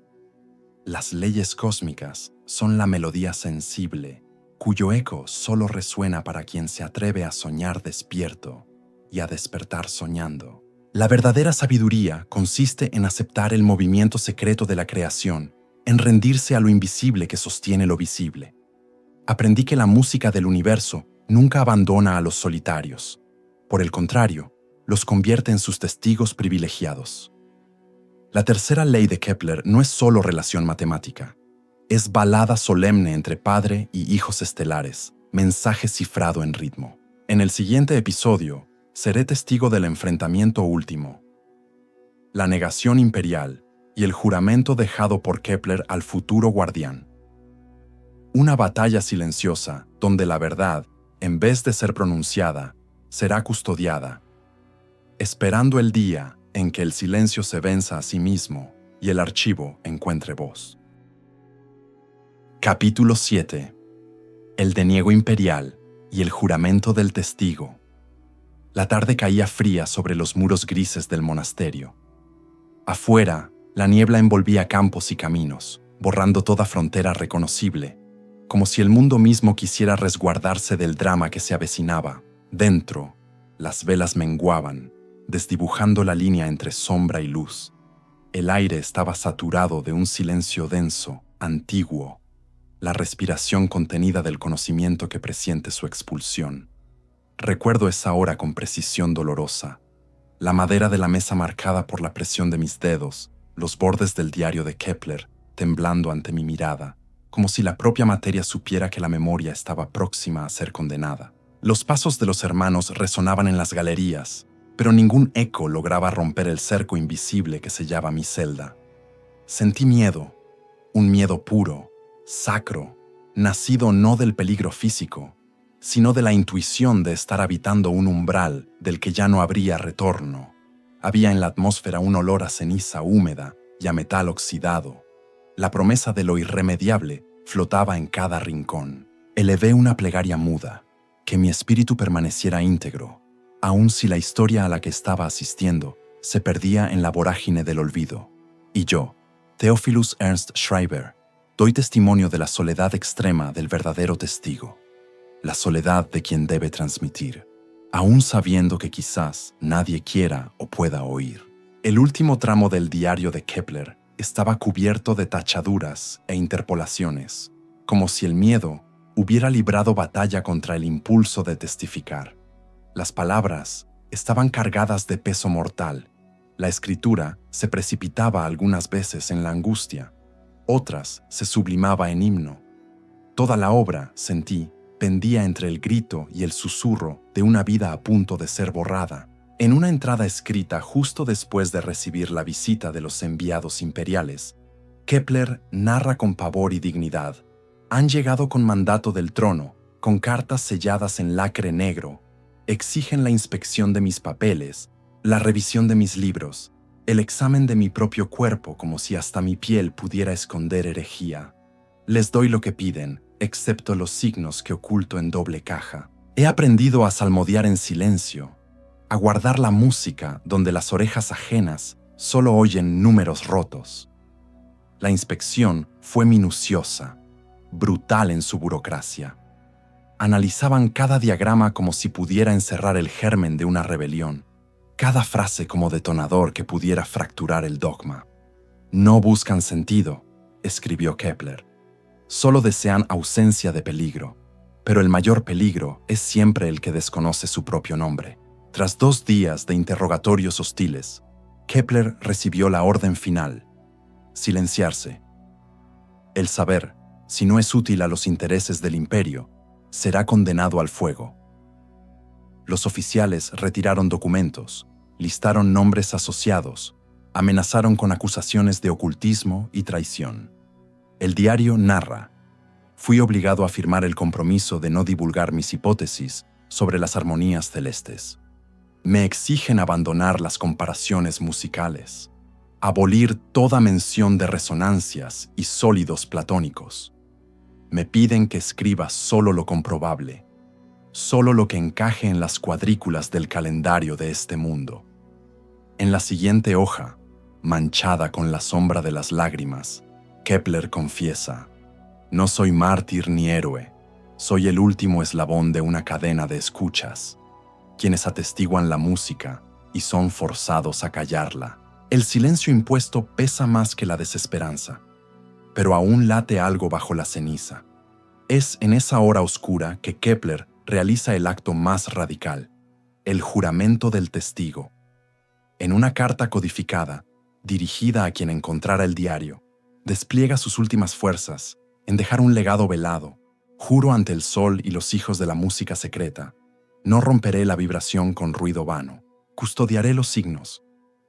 Las leyes cósmicas son la melodía sensible, cuyo eco solo resuena para quien se atreve a soñar despierto y a despertar soñando. La verdadera sabiduría consiste en aceptar el movimiento secreto de la creación, en rendirse a lo invisible que sostiene lo visible. Aprendí que la música del universo nunca abandona a los solitarios. Por el contrario, los convierte en sus testigos privilegiados. La tercera ley de Kepler no es solo relación matemática. Es balada solemne entre padre y hijos estelares, mensaje cifrado en ritmo. En el siguiente episodio, seré testigo del enfrentamiento último, la negación imperial y el juramento dejado por Kepler al futuro guardián. Una batalla silenciosa donde la verdad, en vez de ser pronunciada, será custodiada, esperando el día en que el silencio se venza a sí mismo y el archivo encuentre voz. Capítulo 7. El deniego imperial y el juramento del testigo. La tarde caía fría sobre los muros grises del monasterio. Afuera, la niebla envolvía campos y caminos, borrando toda frontera reconocible, como si el mundo mismo quisiera resguardarse del drama que se avecinaba. Dentro, las velas menguaban, desdibujando la línea entre sombra y luz. El aire estaba saturado de un silencio denso, antiguo, la respiración contenida del conocimiento que presiente su expulsión. Recuerdo esa hora con precisión dolorosa. la madera de la mesa marcada por la presión de mis dedos, los bordes del diario de Kepler temblando ante mi mirada, como si la propia materia supiera que la memoria estaba próxima a ser condenada. Los pasos de los hermanos resonaban en las galerías, pero ningún eco lograba romper el cerco invisible que sellaba mi celda. Sentí miedo, un miedo puro, sacro, nacido no del peligro físico, sino de la intuición de estar habitando un umbral del que ya no habría retorno. Había en la atmósfera un olor a ceniza húmeda y a metal oxidado. La promesa de lo irremediable flotaba en cada rincón. Elevé una plegaria muda, que mi espíritu permaneciera íntegro, aun si la historia a la que estaba asistiendo se perdía en la vorágine del olvido. Y yo, Theophilus Ernst Schreiber, doy testimonio de la soledad extrema del verdadero testigo, la soledad de quien debe transmitir, aun sabiendo que quizás nadie quiera o pueda oír. El último tramo del diario de Kepler estaba cubierto de tachaduras e interpolaciones, como si el miedo hubiera librado batalla contra el impulso de testificar. Las palabras estaban cargadas de peso mortal. La escritura se precipitaba algunas veces en la angustia, otras se sublimaba en himno. Toda la obra, sentí, pendía entre el grito y el susurro de una vida a punto de ser borrada. En una entrada escrita justo después de recibir la visita de los enviados imperiales, Kepler narra con pavor y dignidad: han llegado con mandato del trono, con cartas selladas en lacre negro, exigen la inspección de mis papeles, la revisión de mis libros, el examen de mi propio cuerpo como si hasta mi piel pudiera esconder herejía. Les doy lo que piden, excepto los signos que oculto en doble caja. He aprendido a salmodiar en silencio, a guardar la música donde las orejas ajenas solo oyen números rotos. La inspección fue minuciosa, brutal en su burocracia. Analizaban cada diagrama como si pudiera encerrar el germen de una rebelión, cada frase como detonador que pudiera fracturar el dogma. No buscan sentido, escribió Kepler. Solo desean ausencia de peligro, pero el mayor peligro es siempre el que desconoce su propio nombre. Tras 2 días de interrogatorios hostiles, Kepler recibió la orden final: silenciarse. El saber, si no es útil a los intereses del imperio, será condenado al fuego. Los oficiales retiraron documentos, listaron nombres asociados, amenazaron con acusaciones de ocultismo y traición. El diario narra: fui obligado a firmar el compromiso de no divulgar mis hipótesis sobre las armonías celestes. Me exigen abandonar las comparaciones musicales, abolir toda mención de resonancias y sólidos platónicos. Me piden que escriba solo lo comprobable, solo lo que encaje en las cuadrículas del calendario de este mundo. En la siguiente hoja, manchada con la sombra de las lágrimas, Kepler confiesa: no soy mártir ni héroe, soy el último eslabón de una cadena de escuchas, quienes atestiguan la música y son forzados a callarla. El silencio impuesto pesa más que la desesperanza, pero aún late algo bajo la ceniza. Es en esa hora oscura que Kepler realiza el acto más radical, el juramento del testigo. En una carta codificada, dirigida a quien encontrara el diario, despliega sus últimas fuerzas en dejar un legado velado. Juro ante el sol y los hijos de la música secreta, no romperé la vibración con ruido vano. Custodiaré los signos,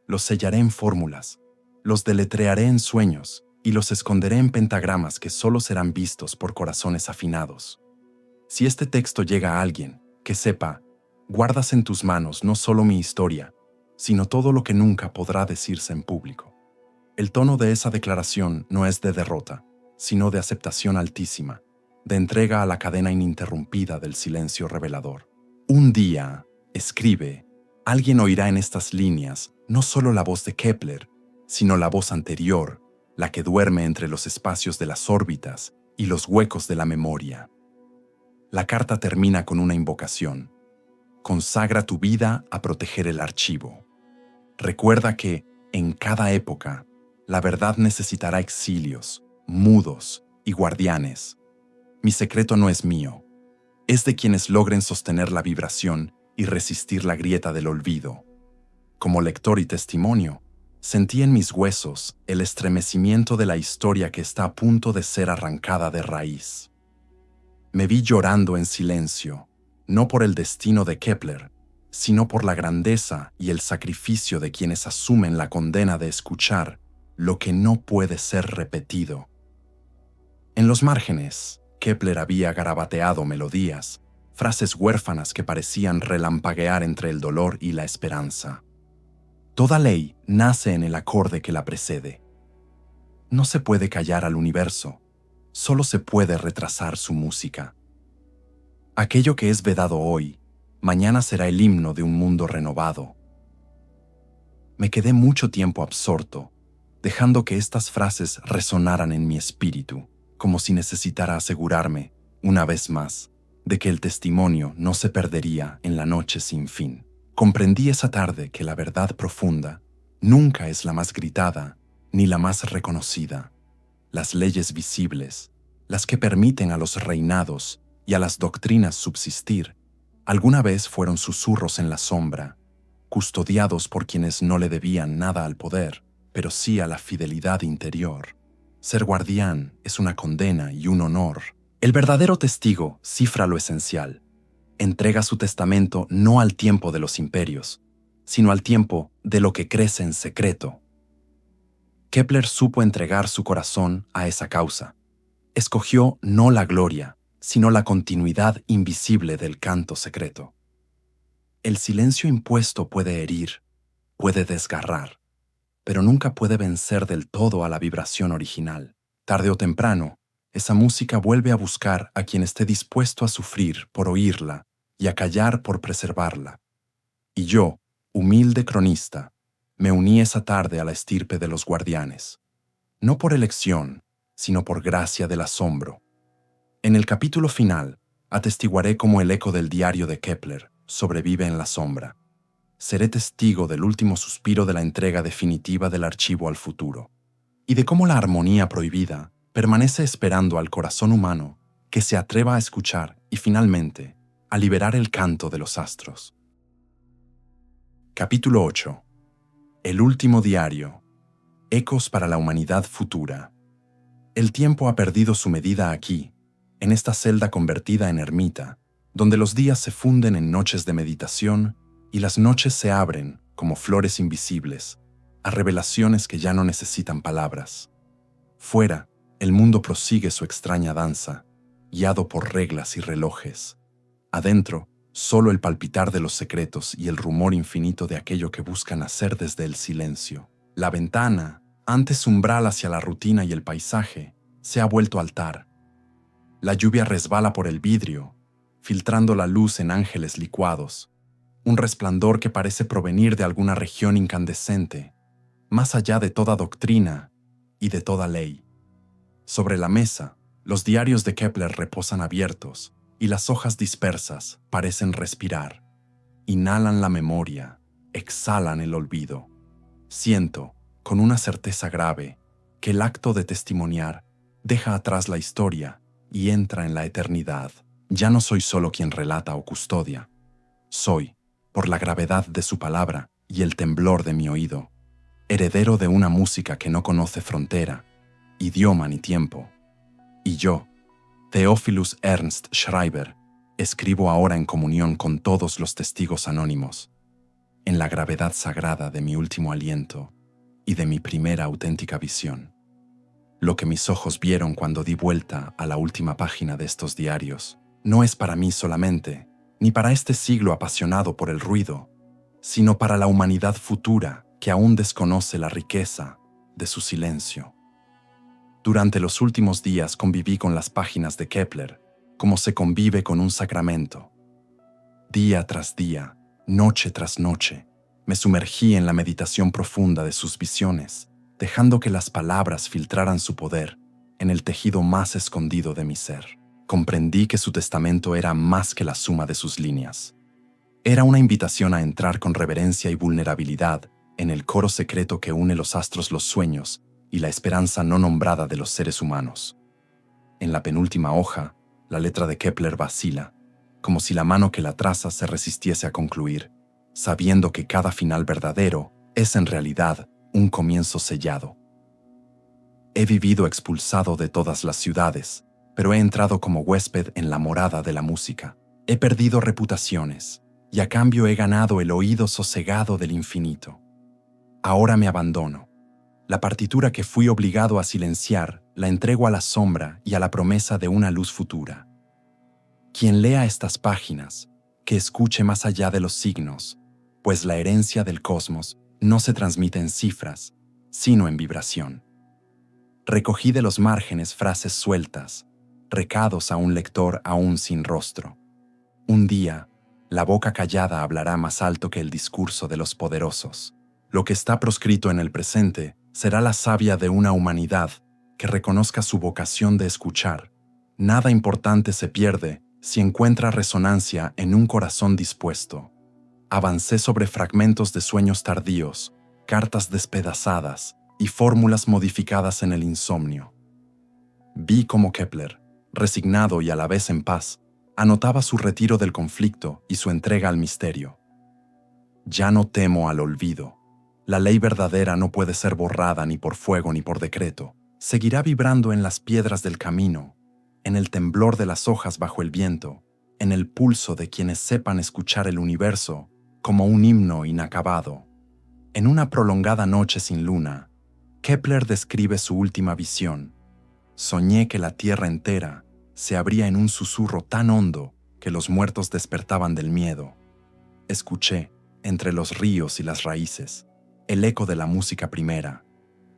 los sellaré en fórmulas, los deletrearé en sueños y los esconderé en pentagramas que solo serán vistos por corazones afinados. Si este texto llega a alguien, que sepa: guardas en tus manos no solo mi historia, sino todo lo que nunca podrá decirse en público. El tono de esa declaración no es de derrota, sino de aceptación altísima, de entrega a la cadena ininterrumpida del silencio revelador. Un día, escribe, alguien oirá en estas líneas no solo la voz de Kepler, sino la voz anterior, la que duerme entre los espacios de las órbitas y los huecos de la memoria. La carta termina con una invocación: consagra tu vida a proteger el archivo. Recuerda que, en cada época, la verdad necesitará exilios, mudos y guardianes. Mi secreto no es mío, es de quienes logren sostener la vibración y resistir la grieta del olvido. Como lector y testimonio, sentí en mis huesos el estremecimiento de la historia que está a punto de ser arrancada de raíz. Me vi llorando en silencio, no por el destino de Kepler, sino por la grandeza y el sacrificio de quienes asumen la condena de escuchar lo que no puede ser repetido. En los márgenes, Kepler había garabateado melodías, frases huérfanas que parecían relampaguear entre el dolor y la esperanza. Toda ley nace en el acorde que la precede. No se puede callar al universo, solo se puede retrasar su música. Aquello que es vedado hoy, mañana será el himno de un mundo renovado. Me quedé mucho tiempo absorto, dejando que estas frases resonaran en mi espíritu, como si necesitara asegurarme, una vez más, de que el testimonio no se perdería en la noche sin fin. Comprendí esa tarde que la verdad profunda nunca es la más gritada ni la más reconocida. Las leyes visibles, las que permiten a los reinados y a las doctrinas subsistir, alguna vez fueron susurros en la sombra, custodiados por quienes no le debían nada al poder, pero sí a la fidelidad interior. Ser guardián es una condena y un honor. El verdadero testigo cifra lo esencial. Entrega su testamento no al tiempo de los imperios, sino al tiempo de lo que crece en secreto. Kepler supo entregar su corazón a esa causa. Escogió no la gloria, sino la continuidad invisible del canto secreto. El silencio impuesto puede herir, puede desgarrar, pero nunca puede vencer del todo a la vibración original. Tarde o temprano, esa música vuelve a buscar a quien esté dispuesto a sufrir por oírla y a callar por preservarla. Y yo, humilde cronista, me uní esa tarde a la estirpe de los guardianes, no por elección, sino por gracia del asombro. En el capítulo final, atestiguaré cómo el eco del diario de Kepler sobrevive en la sombra. Seré testigo del último suspiro de la entrega definitiva del archivo al futuro, y de cómo la armonía prohibida permanece esperando al corazón humano que se atreva a escuchar y finalmente a liberar el canto de los astros. Capítulo 8. El último diario. Ecos para la humanidad futura. El tiempo ha perdido su medida aquí, en esta celda convertida en ermita, donde los días se funden en noches de meditación y las noches se abren, como flores invisibles, a revelaciones que ya no necesitan palabras. Fuera, el mundo prosigue su extraña danza, guiado por reglas y relojes. Adentro, solo el palpitar de los secretos y el rumor infinito de aquello que buscan hacer desde el silencio. La ventana, antes umbral hacia la rutina y el paisaje, se ha vuelto altar. La lluvia resbala por el vidrio, filtrando la luz en ángeles licuados, un resplandor que parece provenir de alguna región incandescente, más allá de toda doctrina y de toda ley. Sobre la mesa, los diarios de Kepler reposan abiertos, y las hojas dispersas parecen respirar. Inhalan la memoria, exhalan el olvido. Siento, con una certeza grave, que el acto de testimoniar deja atrás la historia y entra en la eternidad. Ya no soy solo quien relata o custodia. Soy, por la gravedad de su palabra y el temblor de mi oído, heredero de una música que no conoce frontera, idioma ni tiempo. Y yo, Theophilus Ernst Schreiber, escribo ahora en comunión con todos los testigos anónimos, en la gravedad sagrada de mi último aliento y de mi primera auténtica visión. Lo que mis ojos vieron cuando di vuelta a la última página de estos diarios no es para mí solamente, ni para este siglo apasionado por el ruido, sino para la humanidad futura que aún desconoce la riqueza de su silencio. Durante los últimos días conviví con las páginas de Kepler, como se convive con un sacramento. Día tras día, noche tras noche, me sumergí en la meditación profunda de sus visiones, dejando que las palabras filtraran su poder en el tejido más escondido de mi ser. Comprendí que su testamento era más que la suma de sus líneas. Era una invitación a entrar con reverencia y vulnerabilidad en el coro secreto que une los astros, los sueños y la esperanza no nombrada de los seres humanos. En la penúltima hoja, la letra de Kepler vacila, como si la mano que la traza se resistiese a concluir, sabiendo que cada final verdadero es en realidad un comienzo sellado. He vivido expulsado de todas las ciudades, pero he entrado como huésped en la morada de la música. He perdido reputaciones, y a cambio he ganado el oído sosegado del infinito. Ahora me abandono. La partitura que fui obligado a silenciar la entrego a la sombra y a la promesa de una luz futura. Quien lea estas páginas, que escuche más allá de los signos, pues la herencia del cosmos no se transmite en cifras, sino en vibración. Recogí de los márgenes frases sueltas, recados a un lector aún sin rostro. Un día, la boca callada hablará más alto que el discurso de los poderosos. Lo que está proscrito en el presente será la savia de una humanidad que reconozca su vocación de escuchar. Nada importante se pierde si encuentra resonancia en un corazón dispuesto. Avancé sobre fragmentos de sueños tardíos, cartas despedazadas y fórmulas modificadas en el insomnio. Vi cómo Kepler, resignado y a la vez en paz, anotaba su retiro del conflicto y su entrega al misterio. Ya no temo al olvido. La ley verdadera no puede ser borrada ni por fuego ni por decreto. Seguirá vibrando en las piedras del camino, en el temblor de las hojas bajo el viento, en el pulso de quienes sepan escuchar el universo como un himno inacabado. En una prolongada noche sin luna, Kepler describe su última visión. Soñé que la tierra entera se abría en un susurro tan hondo que los muertos despertaban del miedo. Escuché, entre los ríos y las raíces, el eco de la música primera,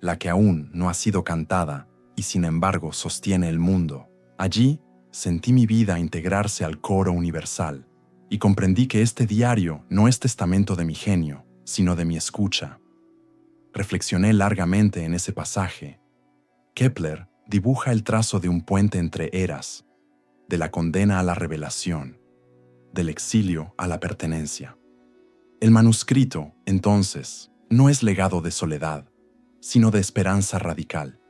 la que aún no ha sido cantada y sin embargo sostiene el mundo. Allí sentí mi vida integrarse al coro universal y comprendí que este diario no es testamento de mi genio, sino de mi escucha. Reflexioné largamente en ese pasaje. Kepler dibuja el trazo de un puente entre eras, de la condena a la revelación, del exilio a la pertenencia. El manuscrito, entonces, no es legado de soledad, sino de esperanza radical.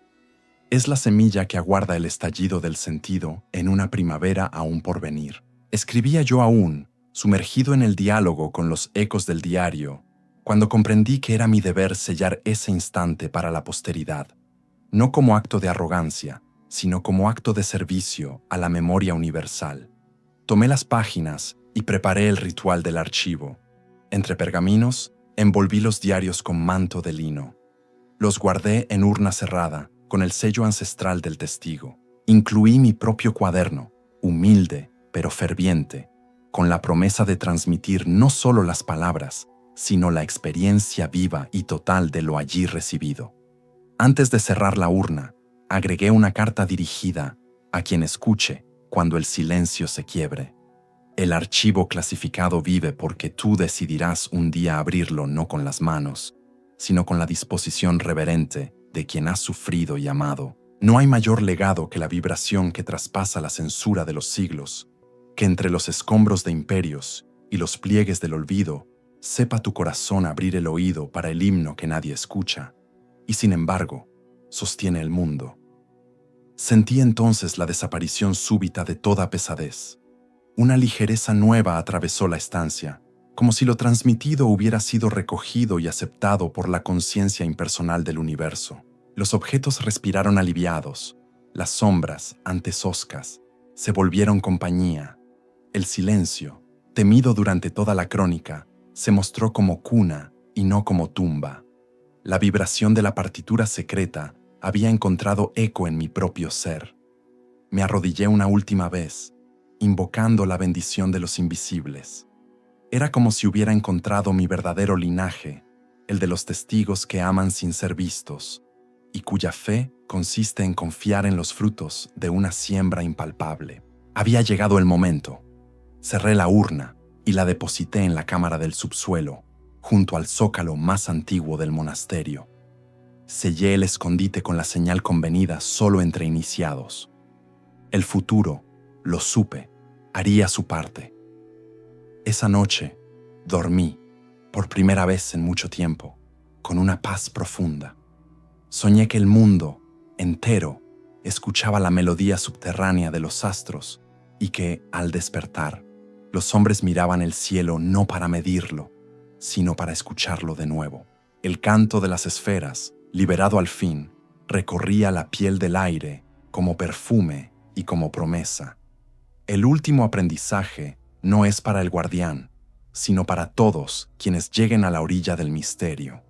Es la semilla que aguarda el estallido del sentido en una primavera aún por venir. Escribía yo aún, sumergido en el diálogo con los ecos del diario, cuando comprendí que era mi deber sellar ese instante para la posteridad, no como acto de arrogancia, sino como acto de servicio a la memoria universal. Tomé las páginas y preparé el ritual del archivo. Entre pergaminos, envolví los diarios con manto de lino. Los guardé en urna cerrada, con el sello ancestral del testigo. Incluí mi propio cuaderno, humilde pero ferviente, con la promesa de transmitir no solo las palabras, sino la experiencia viva y total de lo allí recibido. Antes de cerrar la urna, agregué una carta dirigida a quien escuche cuando el silencio se quiebre. El archivo clasificado vive porque tú decidirás un día abrirlo no con las manos, sino con la disposición reverente de quien has sufrido y amado. No hay mayor legado que la vibración que traspasa la censura de los siglos, que entre los escombros de imperios y los pliegues del olvido, sepa tu corazón abrir el oído para el himno que nadie escucha, y sin embargo, sostiene el mundo. Sentí entonces la desaparición súbita de toda pesadez. Una ligereza nueva atravesó la estancia, como si lo transmitido hubiera sido recogido y aceptado por la conciencia impersonal del universo. Los objetos respiraron aliviados, las sombras, antes hoscas, se volvieron compañía. El silencio, temido durante toda la crónica, se mostró como cuna y no como tumba. La vibración de la partitura secreta había encontrado eco en mi propio ser. Me arrodillé una última vez, invocando la bendición de los invisibles. Era como si hubiera encontrado mi verdadero linaje, el de los testigos que aman sin ser vistos, y cuya fe consiste en confiar en los frutos de una siembra impalpable. Había llegado el momento. Cerré la urna y la deposité en la cámara del subsuelo, junto al zócalo más antiguo del monasterio. Sellé el escondite con la señal convenida solo entre iniciados. El futuro, lo supe, haría su parte. Esa noche, dormí, por primera vez en mucho tiempo, con una paz profunda. Soñé que el mundo, entero, escuchaba la melodía subterránea de los astros y que, al despertar, los hombres miraban el cielo no para medirlo, sino para escucharlo de nuevo. El canto de las esferas, liberado al fin, recorría la piel del aire como perfume y como promesa. El último aprendizaje no es para el guardián, sino para todos quienes lleguen a la orilla del misterio.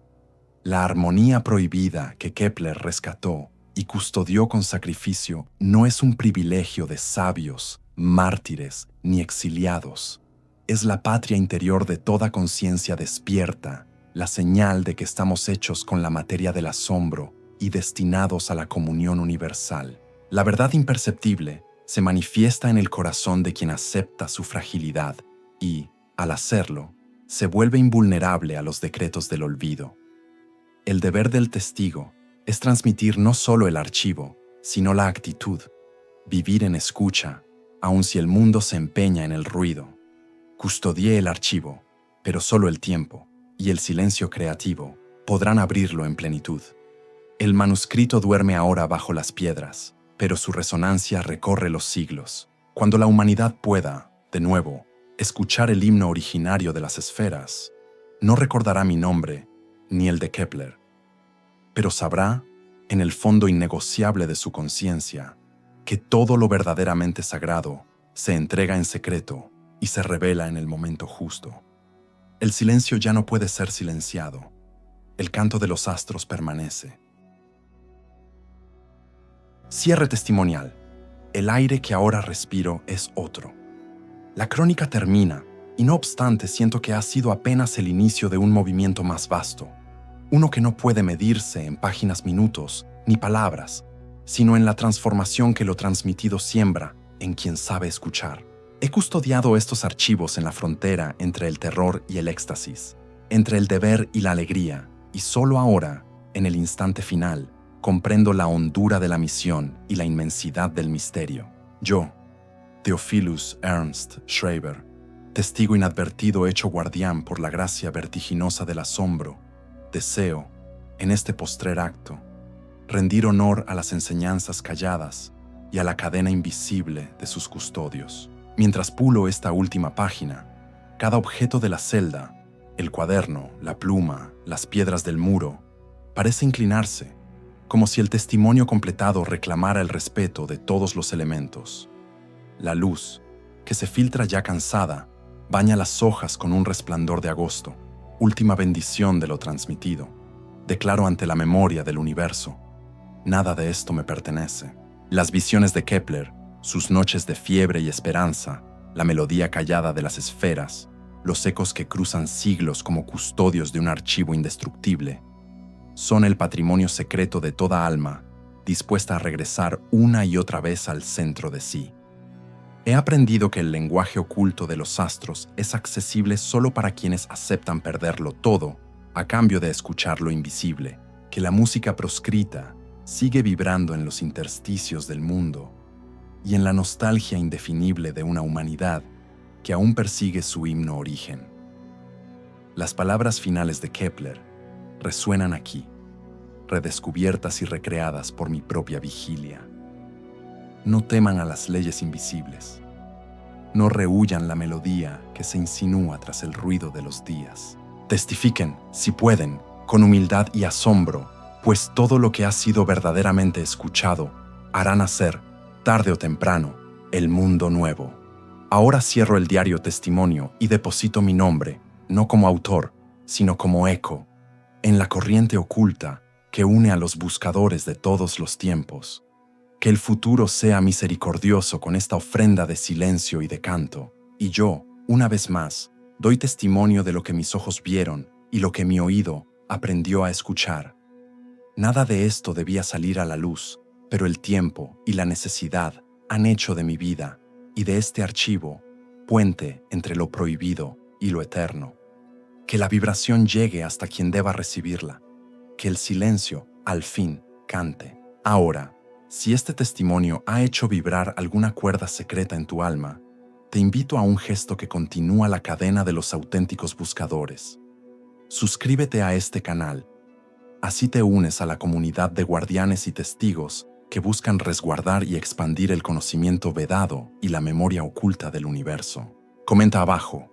La armonía prohibida que Kepler rescató y custodió con sacrificio no es un privilegio de sabios, mártires ni exiliados. Es la patria interior de toda conciencia despierta, la señal de que estamos hechos con la materia del asombro y destinados a la comunión universal. La verdad imperceptible se manifiesta en el corazón de quien acepta su fragilidad y, al hacerlo, se vuelve invulnerable a los decretos del olvido. El deber del testigo es transmitir no solo el archivo, sino la actitud, vivir en escucha, aun si el mundo se empeña en el ruido. Custodié el archivo, pero solo el tiempo y el silencio creativo podrán abrirlo en plenitud. El manuscrito duerme ahora bajo las piedras, pero su resonancia recorre los siglos. Cuando la humanidad pueda, de nuevo, escuchar el himno originario de las esferas, no recordará mi nombre ni el de Kepler, pero sabrá, en el fondo innegociable de su conciencia, que todo lo verdaderamente sagrado se entrega en secreto y se revela en el momento justo. El silencio ya no puede ser silenciado. El canto de los astros permanece. Cierre testimonial. El aire que ahora respiro es otro. La crónica termina, y no obstante siento que ha sido apenas el inicio de un movimiento más vasto. Uno que no puede medirse en páginas, minutos, ni palabras, sino en la transformación que lo transmitido siembra en quien sabe escuchar. He custodiado estos archivos en la frontera entre el terror y el éxtasis, entre el deber y la alegría, y solo ahora, en el instante final, comprendo la hondura de la misión y la inmensidad del misterio. Yo, Theophilus Ernst Schreiber, testigo inadvertido hecho guardián por la gracia vertiginosa del asombro, deseo, en este postrer acto, rendir honor a las enseñanzas calladas y a la cadena invisible de sus custodios. Mientras pulo esta última página, cada objeto de la celda, el cuaderno, la pluma, las piedras del muro, parece inclinarse, como si el testimonio completado reclamara el respeto de todos los elementos. La luz, que se filtra ya cansada, baña las hojas con un resplandor de agosto, última bendición de lo transmitido. Declaro ante la memoria del universo: nada de esto me pertenece. Las visiones de Kepler, sus noches de fiebre y esperanza, la melodía callada de las esferas, los ecos que cruzan siglos como custodios de un archivo indestructible, son el patrimonio secreto de toda alma, dispuesta a regresar una y otra vez al centro de sí. He aprendido que el lenguaje oculto de los astros es accesible solo para quienes aceptan perderlo todo a cambio de escuchar lo invisible, que la música proscrita sigue vibrando en los intersticios del mundo y en la nostalgia indefinible de una humanidad que aún persigue su himno origen. Las palabras finales de Kepler resuenan aquí, redescubiertas y recreadas por mi propia vigilia. No teman a las leyes invisibles. No rehúyan la melodía que se insinúa tras el ruido de los días. Testifiquen, si pueden, con humildad y asombro, pues todo lo que ha sido verdaderamente escuchado hará nacer, tarde o temprano, el mundo nuevo. Ahora cierro el diario testimonio y deposito mi nombre, no como autor, sino como eco, en la corriente oculta que une a los buscadores de todos los tiempos. Que el futuro sea misericordioso con esta ofrenda de silencio y de canto, y yo, una vez más, doy testimonio de lo que mis ojos vieron y lo que mi oído aprendió a escuchar. Nada de esto debía salir a la luz, pero el tiempo y la necesidad han hecho de mi vida y de este archivo puente entre lo prohibido y lo eterno. Que la vibración llegue hasta quien deba recibirla, que el silencio, al fin, cante. Ahora, si este testimonio ha hecho vibrar alguna cuerda secreta en tu alma, te invito a un gesto que continúa la cadena de los auténticos buscadores. Suscríbete a este canal. Así te unes a la comunidad de guardianes y testigos que buscan resguardar y expandir el conocimiento vedado y la memoria oculta del universo. Comenta abajo: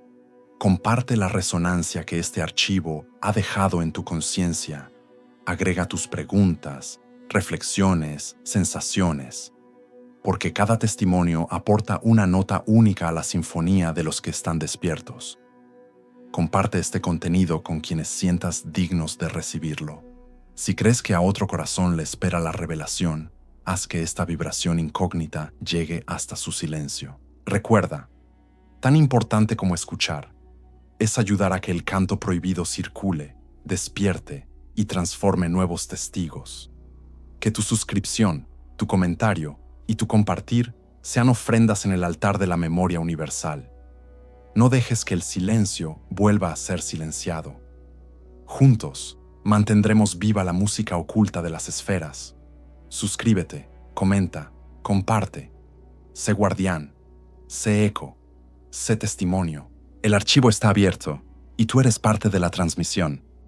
Comparte la resonancia que este archivo ha dejado en tu conciencia. Agrega tus preguntas, reflexiones, sensaciones, porque cada testimonio aporta una nota única a la sinfonía de los que están despiertos. Comparte este contenido con quienes sientas dignos de recibirlo. Si crees que a otro corazón le espera la revelación, haz que esta vibración incógnita llegue hasta su silencio. Recuerda, tan importante como escuchar, es ayudar a que el canto prohibido circule, despierte y transforme nuevos testigos. Que tu suscripción, tu comentario y tu compartir sean ofrendas en el altar de la memoria universal. No dejes que el silencio vuelva a ser silenciado. Juntos, mantendremos viva la música oculta de las esferas. Suscríbete, comenta, comparte. Sé guardián, sé eco, sé testimonio. El archivo está abierto y tú eres parte de la transmisión.